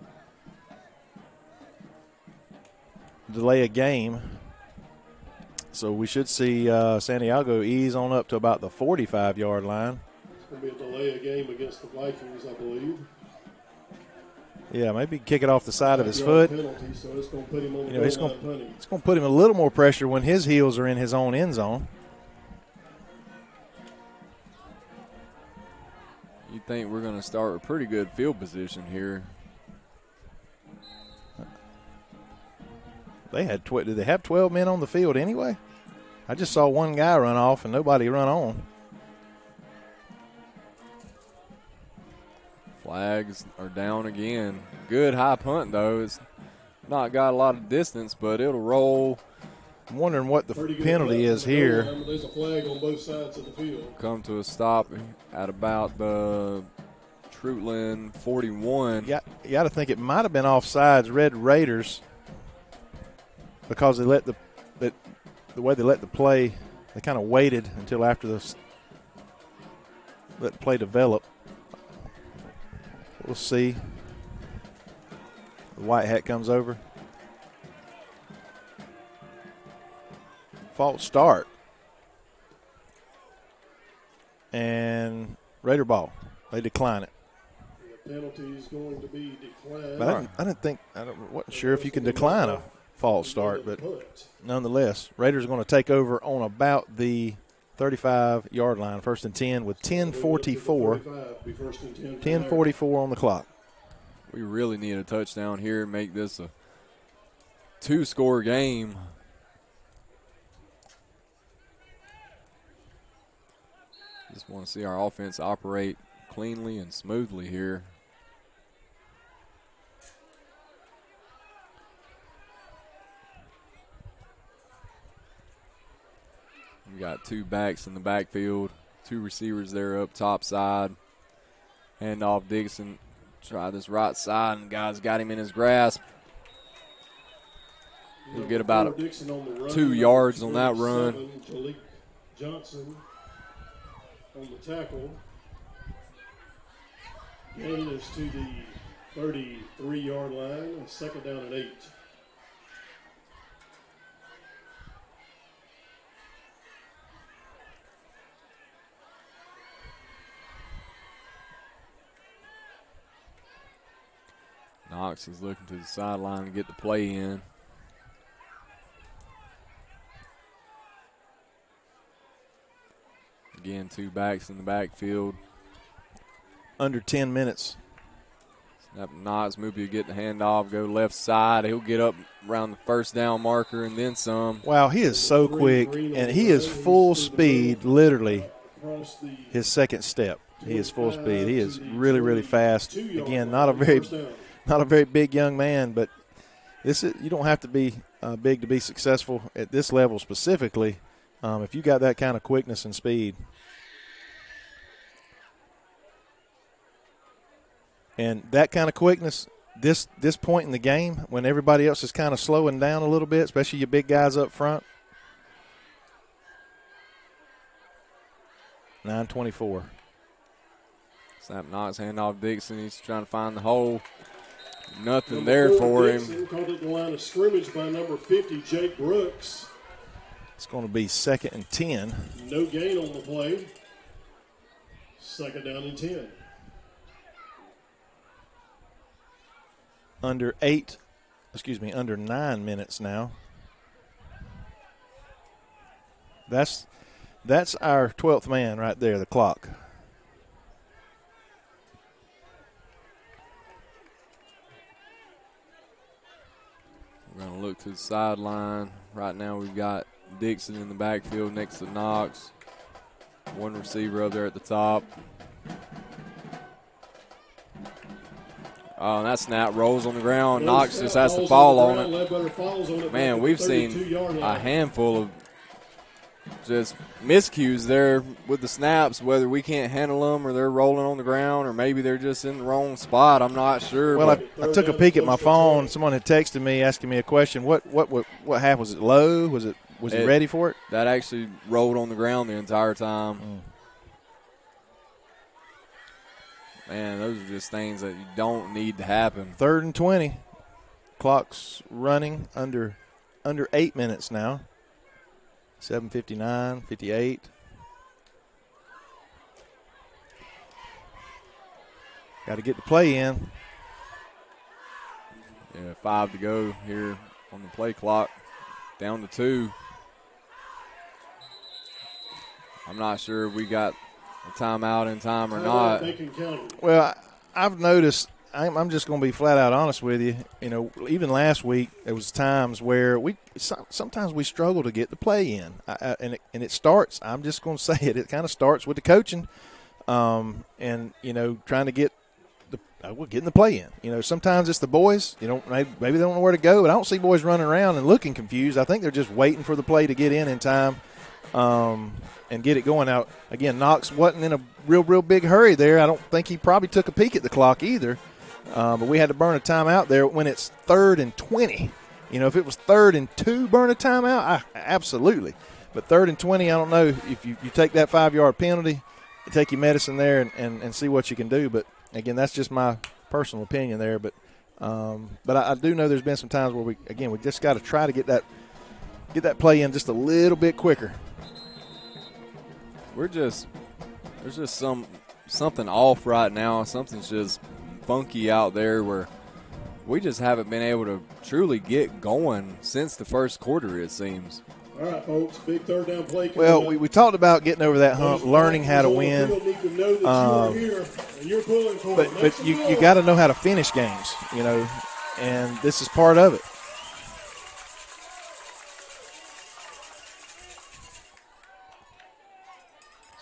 Delay a game. So we should see Santiago ease on up to about the 45-yard line. It's going to be a delay a game against the Vikings, I believe. Yeah, maybe kick it off the side of his foot. Penalty, so it's going to put him on it's going to put him a little more pressure when his heels are in his own end zone. You think we're going to start with pretty good field position here. Did they have 12 men on the field anyway? I just saw one guy run off and nobody run on. Flags are down again. Good high punt, though. It's not got a lot of distance, but it'll roll. I'm wondering what the penalty is here. There's a flag on both sides of the field. Come to a stop at about the Truetland 41. You got to think it might have been offsides, Red Raiders, because they let the way they let the play, they kind of waited until after let the play develop. We'll see. The white hat comes over. False start. And Raider ball. They decline it. The penalty is going to be declined. But I wasn't sure if you can decline a false start, but nonetheless, Raiders are going to take over on about the 35-yard line, 1st and 10 with 10:44 on the clock. We really need a touchdown here and make this a 2-score game. Just want to see our offense operate cleanly and smoothly here. We got 2 backs in the backfield, 2 receivers there up top side. Hand off Dixon. Try this right side, and guys got him in his grasp. He'll get about 2 yards on that run. Jalik Johnson on the tackle. Gain is to the 33-yard line, 2nd down and 8. Knox is looking to the sideline to get the play in. Again, 2 backs in the backfield. Under 10 minutes. Snap Knox, Moopy will get the handoff, go left side. He'll get up around the 1st down marker and then some. Wow, he is so quick, and he is full speed, literally his 2nd step. He is full speed. He is really, really fast. Again, not a very big young man, but you don't have to be big to be successful at this level specifically. If you got that kind of quickness and speed. And that kind of quickness, this point in the game, when everybody else is kind of slowing down a little bit, especially your big guys up front. 9:24. Snap Knox, handoff Dixon. He's trying to find the hole. Nothing there for him. Dixon called it the line of scrimmage by number 50, Jake Brooks. It's going to be 2nd and 10. No gain on the play. 2nd down and 10. Under 9 minutes now. That's our 12th man right there, the clock. We're going to look to the sideline. Right now we've got Dixon in the backfield next to Knox. 1 receiver up there at the top. Oh, and that snap rolls on the ground. Knox just has to fall on it. Man, we've seen a handful of just miscues there with the snaps, whether we can't handle them or they're rolling on the ground or maybe they're just in the wrong spot. I'm not sure. Well, I took a peek at my phone. Someone had texted me asking me a question. What happened? Was it low? Was he ready for it? That actually rolled on the ground the entire time. Man, those are just things that you don't need to happen. 3rd and 20. Clock's running under 8 minutes now. 7:59, 58. Got to get the play in. Yeah, 5 to go here on the play clock. Down to 2. I'm not sure if we got a timeout in time or not. Well, I've noticed, I'm just going to be flat out honest with you. You know, even last week there was times where sometimes we struggle to get the play in, and it starts. I'm just going to say it. It kind of starts with the coaching, and trying to get getting the play in. You know, sometimes it's the boys. Maybe they don't know where to go, but I don't see boys running around and looking confused. I think they're just waiting for the play to get in time. And get it going out. Again, Knox wasn't in a real big hurry there. I don't think he probably took a peek at the clock either. But we had to burn a timeout there when it's 3rd and 20. If it was 3rd and 2, burn a timeout, absolutely. But 3rd and 20, I don't know. If you take that 5-yard penalty, you take your medicine there and see what you can do. But, again, that's just my personal opinion there. But I do know there's been some times where we just got to try to get that play in just a little bit quicker. There's just something off right now. Something's just funky out there where we just haven't been able to truly get going since the first quarter, it seems. All right, folks, big third down play. Well, we talked about getting over that hump, learning how to win. But you got to know how to finish games, you know, and this is part of it.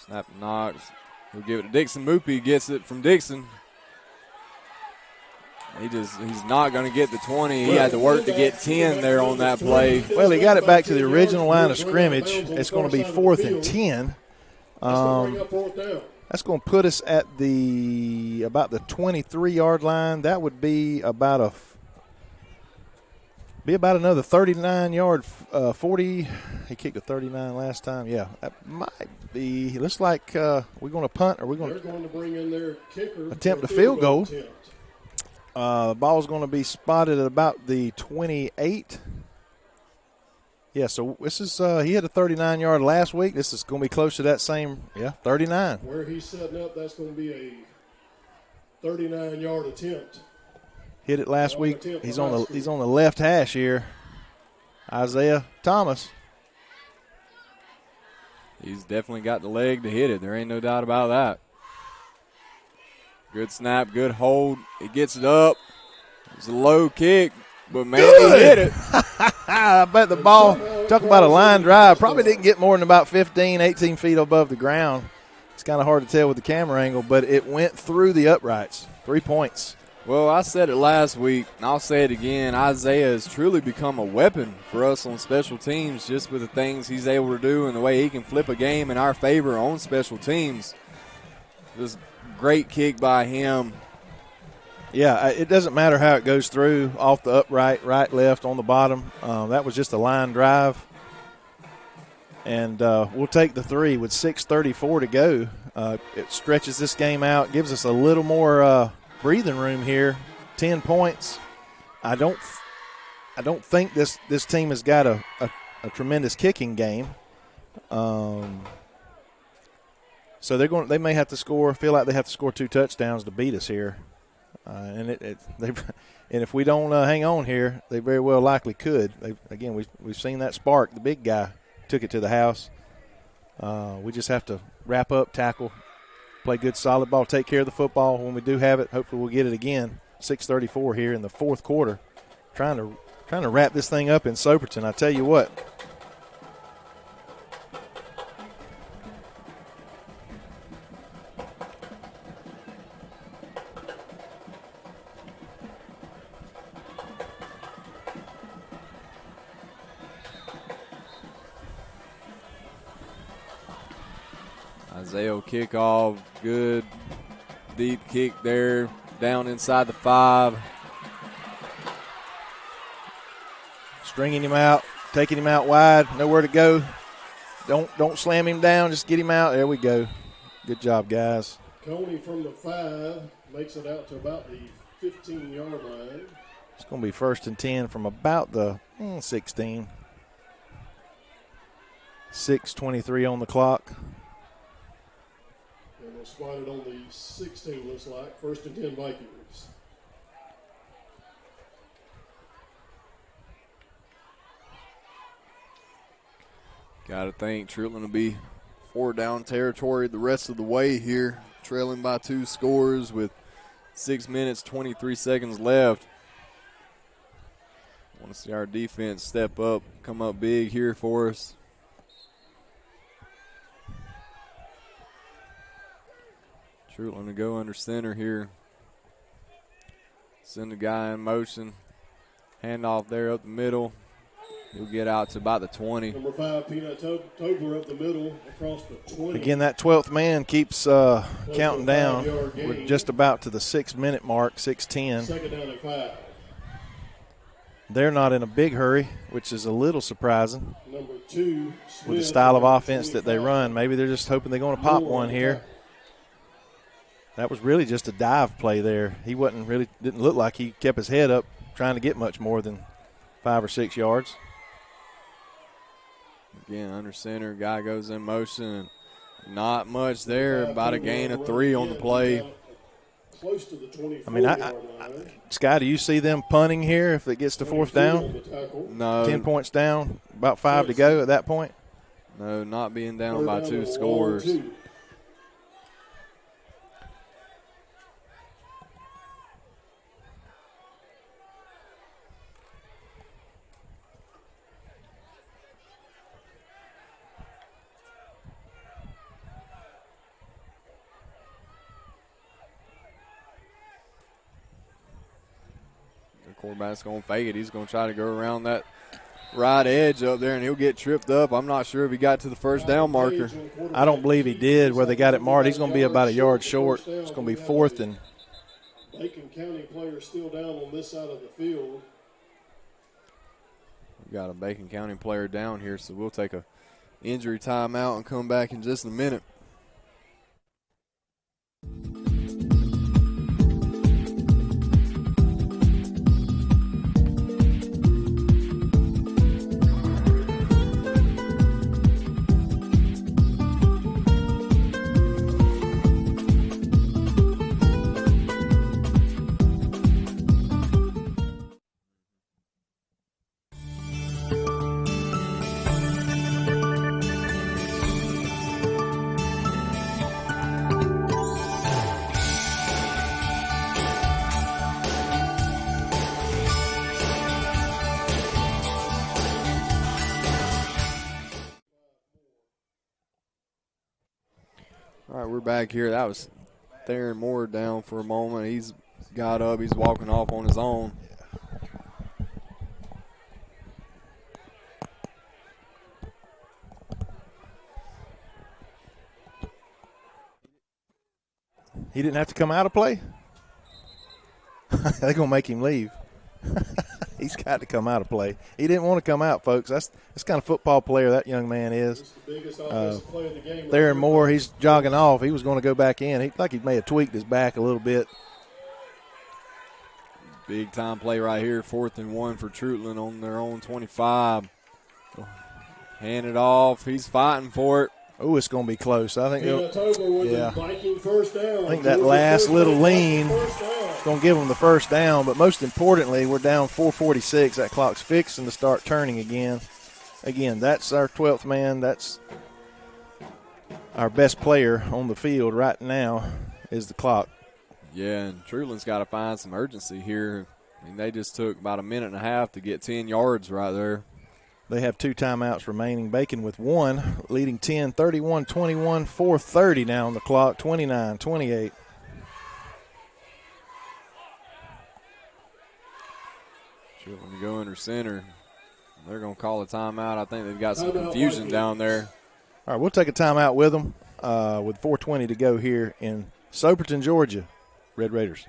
Snap and knocks. He'll give it to Dixon. Moopy gets it from Dixon. He's not going to get the 20. He had to work to get 10 there on that play. Well, he got it back to the original line of scrimmage. It's going to be 4th and 10. That's going to put us at about the 23-yard line. That would be about another 39-yard 40. He kicked a 39 last time. Yeah, that might be. Looks like we're going to punt, or we're going to bring in their kicker. Attempt a field goal. The ball's going to be spotted at about the 28. Yeah, so this is he had a 39-yard last week. This is going to be close to that same, 39. Where he's setting up, that's going to be a 39-yard attempt. Hit it last week. He's on the left hash here. Isaiah Thomas. He's definitely got the leg to hit it. There ain't no doubt about that. Good snap, good hold. He gets it up. It's a low kick, but man, he hit it. I bet the ball, talk about a line drive, probably didn't get more than about 15, 18 feet above the ground. It's kind of hard to tell with the camera angle, but it went through the uprights. 3 points. Well, I said it last week, and I'll say it again. Isaiah has truly become a weapon for us on special teams just with the things he's able to do and the way he can flip a game in our favor on special teams. Just great kick by him. Yeah, it doesn't matter how it goes through, off the upright, right, left, on the bottom. That was just a line drive. And we'll take the 3 with 6:34 to go. It stretches this game out, gives us a little more breathing room here. 10 points. I don't think this team has got a tremendous kicking game. So they may have to feel like they have to score 2 touchdowns to beat us here. And if we don't hang on here, they very well likely could. We've seen that spark. The big guy took it to the house. We just have to wrap up, tackle, play good solid ball, take care of the football. When we do have it, hopefully we'll get it again. 6:34 here in the fourth quarter. Trying to wrap this thing up in Soperton. I tell you what. Isaiah kickoff, good deep kick there, down inside the 5. Stringing him out, taking him out wide, nowhere to go. Don't slam him down, just get him out. There we go. Good job, guys. Coney from the 5 makes it out to about the 15-yard line. It's going to be 1st and 10 from about the 16. 6:23 on the clock. And we'll spot it on the 16, looks like. 1st and 10 Vikings. Got to think Trentland will be 4 down territory the rest of the way here, trailing by 2 scores with 6 minutes, 23 seconds left. Want to see our defense step up, come up big here for us. Trentland to go under center here. Send the guy in motion. Handoff there up the middle. He'll get out to about the 20. Number 5, Peanut Tobler up the middle across the 20. Again, that 12th man keeps counting down. We're just about to the 6-minute mark, 6:10. 2nd down and 5. They're not in a big hurry, which is a little surprising. Number 2, Smith, with the style of offense that they run. Maybe they're just hoping they're going to pop one here. That was really just a dive play there. He didn't look like he kept his head up trying to get much more than 5 or 6 yards. Again, under center, guy goes in motion. Not much there, about a gain of 3 on the play. close to the 24-yard I mean, line. Sky, do you see them punting here if it gets to fourth down? On the tackle. No. 10 points down, about 5 to go at that point? No, not being down Third by down 2 and scores. long 2. The quarterback's going to fake it. He's going to try to go around that right edge up there, and he'll get tripped up. I'm not sure if he got to the first down marker. I don't believe he did where they got it marked. He's going to be about a yard short. It's going to be fourth and. Bacon County player still down on this side of the field. We've got a Bacon County player down here, so we'll take a injury timeout and come back in just a minute. All right, we're back here. That was Theron Moore down for a moment. He's got up. He's walking off on his own. He didn't have to come out of play? They're going to make him leave. He's got to come out of play. He didn't want to come out, folks. That's kind of football player that young man is. Theron Moore, he's jogging off. He was going to go back in. He may have tweaked his back a little bit. Big time play right here. 4th and 1 for Trutland on their own 25. Hand it off. He's fighting for it. Oh, it's going to be close. I think. Yeah. I think that last little lean is going to give them the first down. But most importantly, we're down 4:46. That clock's fixing to start turning again. Again, that's our 12th man. That's our best player on the field right now is the clock. Yeah, and Trutland's got to find some urgency here. I mean, they just took about a minute and a half to get 10 yards right there. They have 2 timeouts remaining. Bacon with 1, leading 10, 31-21, 4:30 now on the clock, 29-28. Trutland to go under center. They're going to call a timeout. I think they've got some confusion down there. All right, we'll take a timeout with them with 4:20 to go here in Soperton, Georgia. Red Raiders.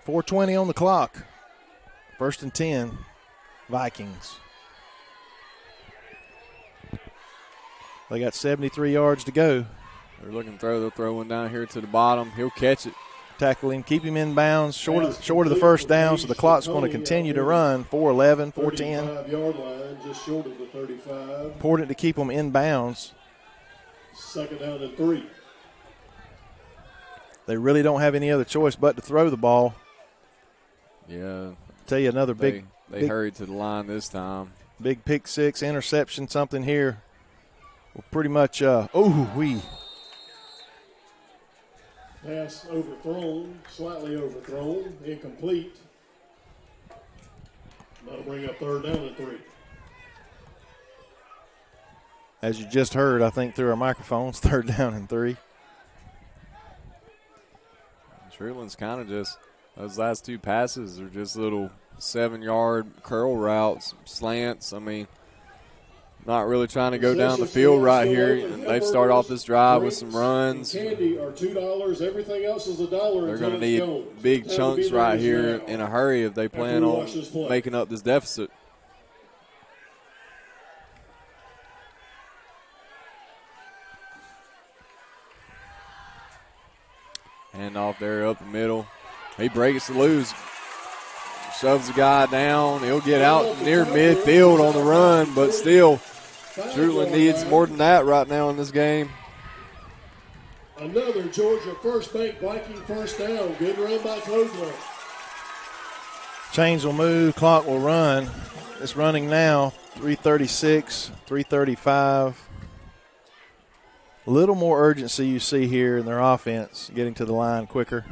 .420 on the clock. 1st and 10, Vikings. They got 73 yards to go. They're looking to throw. They'll throw one down here to the bottom. He'll catch it. Tackle him, keep him in bounds, short of the first down, so the clock's going to continue to run. 4:11, 4:10. 35-yard line, just short of the 35. Important to keep them in bounds. 2nd down and 3. They really don't have any other choice but to throw the ball. Yeah. Tell you another big. They hurried to the line this time. Big pick six, interception, something here. Well, pretty much. Pass overthrown, slightly overthrown, incomplete. That'll bring up 3rd down and 3. As you just heard, I think through our microphones, 3rd down and 3. Trutland's kind of just, those last 2 passes are just little 7-yard curl routes, slants. I mean, not really trying to go down the field right here. And they've started off this drive with some runs. Candy are $2. Everything else is $1. They're going to need big chunks right here in a hurry if they plan on making up this deficit. Hand off there up the middle. He breaks the loose. Shoves the guy down. He'll get out near midfield on the run, but still, Trutland needs more than that right now in this game. Another Georgia First Bank Viking first down. Good run by Cleveland. Chains will move, clock will run. It's running now, 3:36, 3:35. A little more urgency you see here in their offense, getting to the line quicker.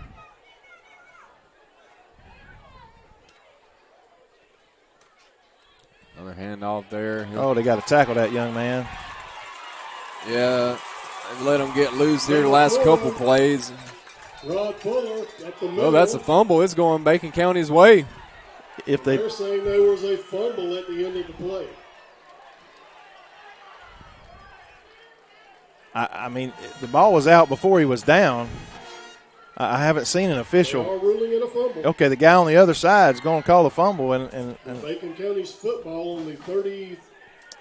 Another handoff there. Oh, they got to tackle that young man. Yeah, they let him get loose here the last couple plays. Rod Fuller at the middle. Oh, that's a fumble. It's going Bacon County's way. They're saying there was a fumble at the end of the play. I mean, the ball was out before he was down. I haven't seen an official. They are ruling it a fumble. Okay, the guy on the other side is going to call the fumble, and Bacon County's football on the 30.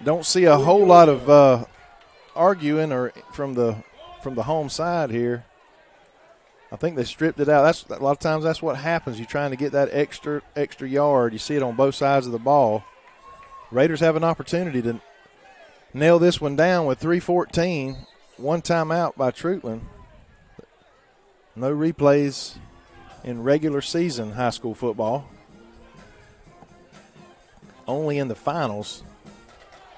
Don't see a whole lot of arguing or from the home side here. I think they stripped it out. That's a lot of times that's what happens. You're trying to get that extra yard. You see it on both sides of the ball. Raiders have an opportunity to nail this one down with 3:14. One timeout by Trutland. No replays in regular season high school football. Only in the finals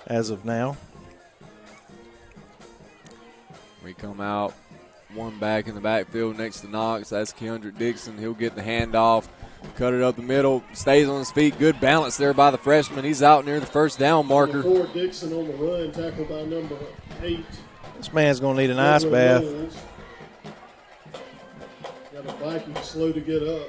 as of now. We come out, one back in the backfield next to Knox. That's Kendrick Dixon. He'll get the handoff, cut it up the middle, stays on his feet. Good balance there by the freshman. He's out near the first down marker. Number 4, Dixon on the run, tackled by number 8. This man's going to need an ice bath. Got a Viking slow to get up.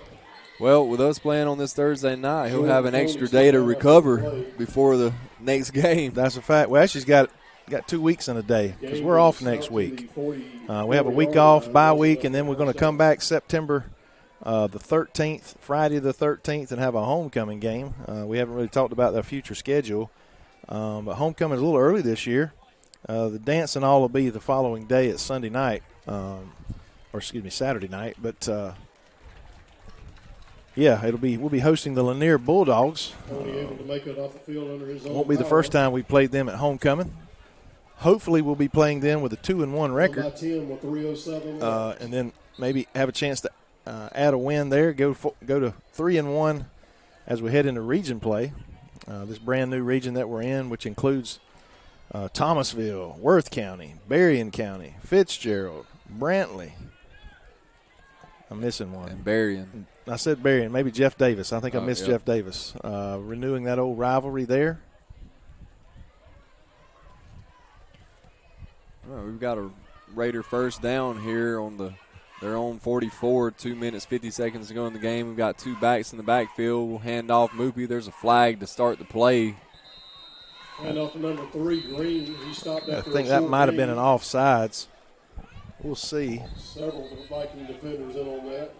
Well, with us playing on this Thursday night, he'll have an extra day to recover before the next game. That's a fact. Well, actually, he's got 2 weeks in a day because we're off next week. We have a week off, bye week, and then we're going to come back September the 13th, Friday the 13th, and have a homecoming game. We haven't really talked about their future schedule, but homecoming is a little early this year. The dance and all will be the following day at Sunday night, Saturday night. But yeah, we'll be hosting the Lanier Bulldogs. Only able to make it off the field under his own Won't be the power. first time we played them at homecoming. Hopefully, we'll be playing them with a 2-1 record, By 10 with 3:07 and then maybe have a chance to add a win there. Go to 3-1 as we head into region play. This brand new region that we're in, which includes Thomasville, Worth County, Berrien County, Fitzgerald, Brantley. I'm missing one. And Berrien. I said Berrien, maybe Jeff Davis. I think I missed yep. Jeff Davis. Renewing that old rivalry there. Well, we've got a Raider first down here on their own 44, 2 minutes, 50 seconds to go in the game. We've got 2 backs in the backfield. We'll hand off Moopy. There's a flag to start the play. And off to number 3, Green. He stopped I after think a that short might have been gain. an offsides. We'll see. Several Viking defenders in on that.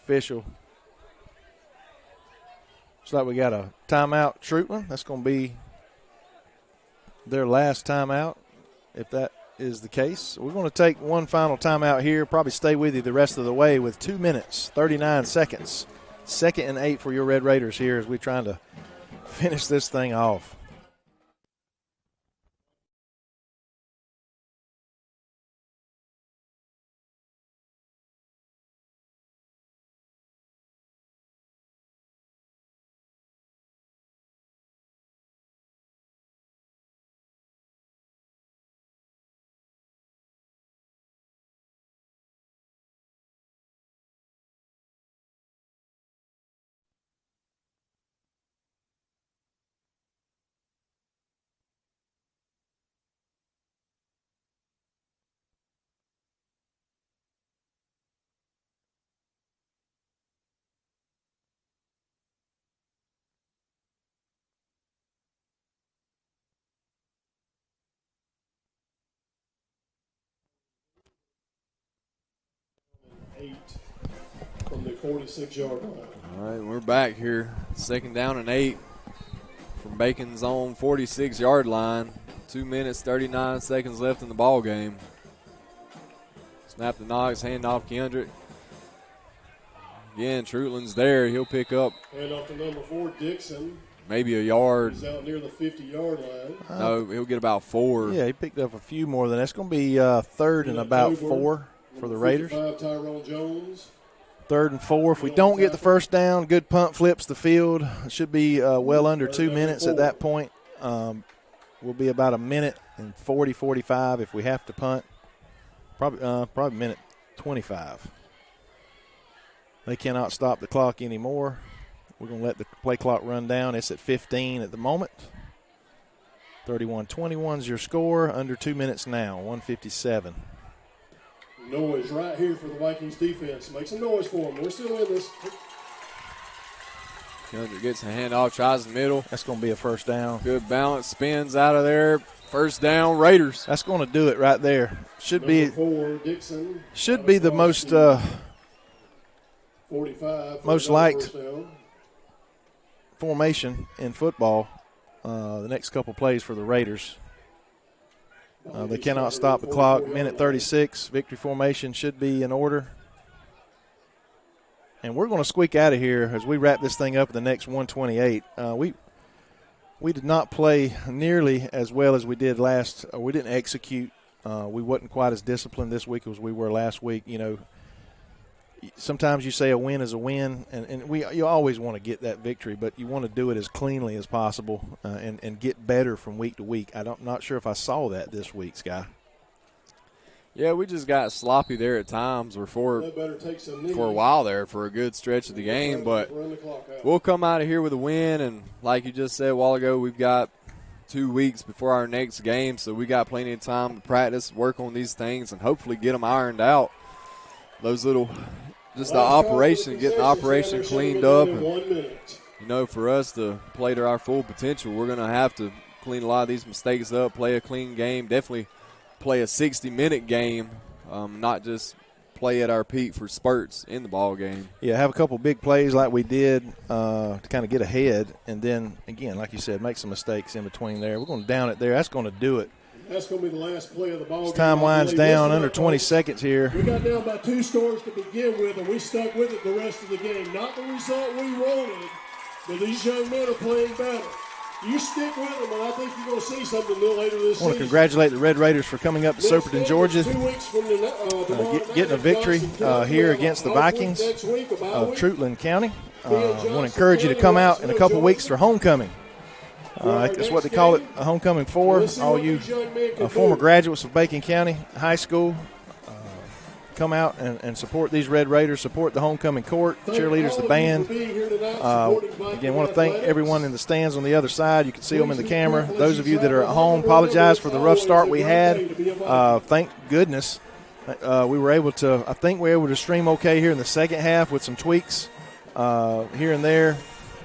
Official. Looks like we got a timeout, Trutland. That's going to be their last timeout, if that is the case. We're going to take one final timeout here, probably stay with you the rest of the way with 2 minutes, 39 seconds. 2nd and 8 for your Red Raiders here as we're trying to finish this thing off. 8 from the 46-yard line. All right, we're back here. 2nd down and 8 from Bacon's own 46-yard line. 2 minutes, 39 seconds left in the ball game. Snap to Knox, hand off Kendrick. Again, Trutland's there. He'll pick up Hand off to number 4, Dixon. maybe a yard. He's out near the 50-yard line. No, he'll get about 4. Yeah, he picked up a few more than that. It's going to be 3rd and about 4 for the Raiders. 55, Tyrone Jones. 3rd and 4. If we don't get the first down, good punt flips the field. It should be well under 2 minutes at that point. We'll be about a minute and 40, 45 if we have to punt. Probably minute 25. They cannot stop the clock anymore. We're going to let the play clock run down. It's at 15 at the moment. 31-21 is your score. Under 2 minutes now, 157. Noise right here for the Vikings defense. Make some noise for them. We're still in this. Kendrick gets a handoff, tries the middle. That's going to be a first down. Good balance, spins out of there. First down, Raiders. That's going to do it right there. Should be Number 4, Dixon. should be the most 45. most liked formation in football. The next couple plays for the Raiders. They cannot stop the clock. Minute 36. Victory formation should be in order. And we're going to squeak out of here as we wrap this thing up at the next 128. We did not play nearly as well as we did last. We didn't execute. We wasn't quite as disciplined this week as we were last week. You know, sometimes you say a win is a win, and you always want to get that victory, but you want to do it as cleanly as possible and get better from week to week. Not sure if I saw that this week, Sky. Yeah, we just got sloppy there at times for a while there for a good stretch of the game, but we'll come out of here with a win, and like you just said a while ago, we've got 2 weeks before our next game, so we got plenty of time to practice, work on these things, and hopefully get them ironed out. Those little – just the operation, getting the operation cleaned up. And, you know, for us to play to our full potential, we're going to have to clean a lot of these mistakes up, play a clean game, definitely play a 60-minute game, not just play at our peak for spurts in the ball game. Yeah, have a couple big plays like we did to kind of get ahead, and then, again, like you said, make some mistakes in between there. We're going to down it there. That's going to do it. That's going to be the last play of the ball game. Time winds down, under 20 seconds here. We got down by 2 scores to begin with, and we stuck with it the rest of the game. Not the result we wanted, but these young men are playing better. You stick with them, and I think you're going to see something a little later this season. I want to congratulate the Red Raiders for coming up to Soperton, Georgia, getting a victory here against the Vikings of Trutland County. I want to encourage you to come out in a couple weeks for homecoming. That's what they call it, a homecoming for. All you former graduates of Bacon County High School, come out and support these Red Raiders, support the homecoming court, cheerleaders, the band. Again, I want to thank everyone in the stands on the other side. You can see them in the camera. Those of you that are at home, apologize for the rough start we had. Thank goodness I think we were able to stream okay here in the second half with some tweaks here and there.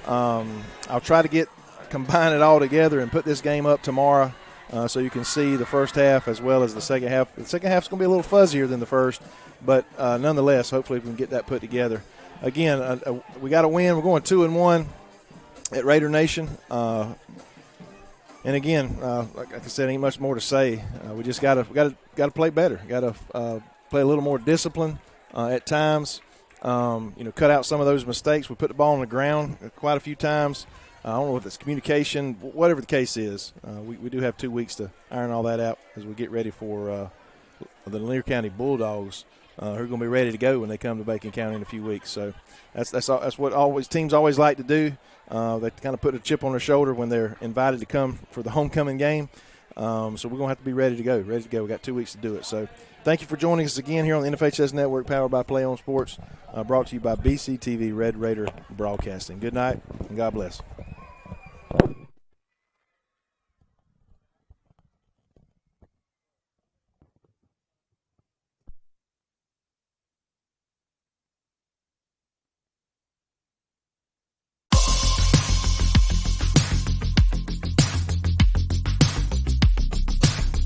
I'll try to combine it all together and put this game up tomorrow so you can see the first half as well as the second half. The second half is going to be a little fuzzier than the first, but nonetheless, hopefully we can get that put together. Again, we got to win. We're going 2-1 at Raider Nation. And again, like I said, ain't much more to say. We just got to play better. Got to play a little more discipline at times. Cut out some of those mistakes. We put the ball on the ground quite a few times. I don't know if it's communication, whatever the case is. We do have 2 weeks to iron all that out as we get ready for the Lanier County Bulldogs, who are going to be ready to go when they come to Bacon County in a few weeks. So that's what teams always like to do. They kind of put a chip on their shoulder when they're invited to come for the homecoming game. So we're going to have to be ready to go. We got 2 weeks to do it. So thank you for joining us again here on the NFHS Network, powered by Play On Sports, brought to you by BCTV Red Raider Broadcasting. Good night, and God bless.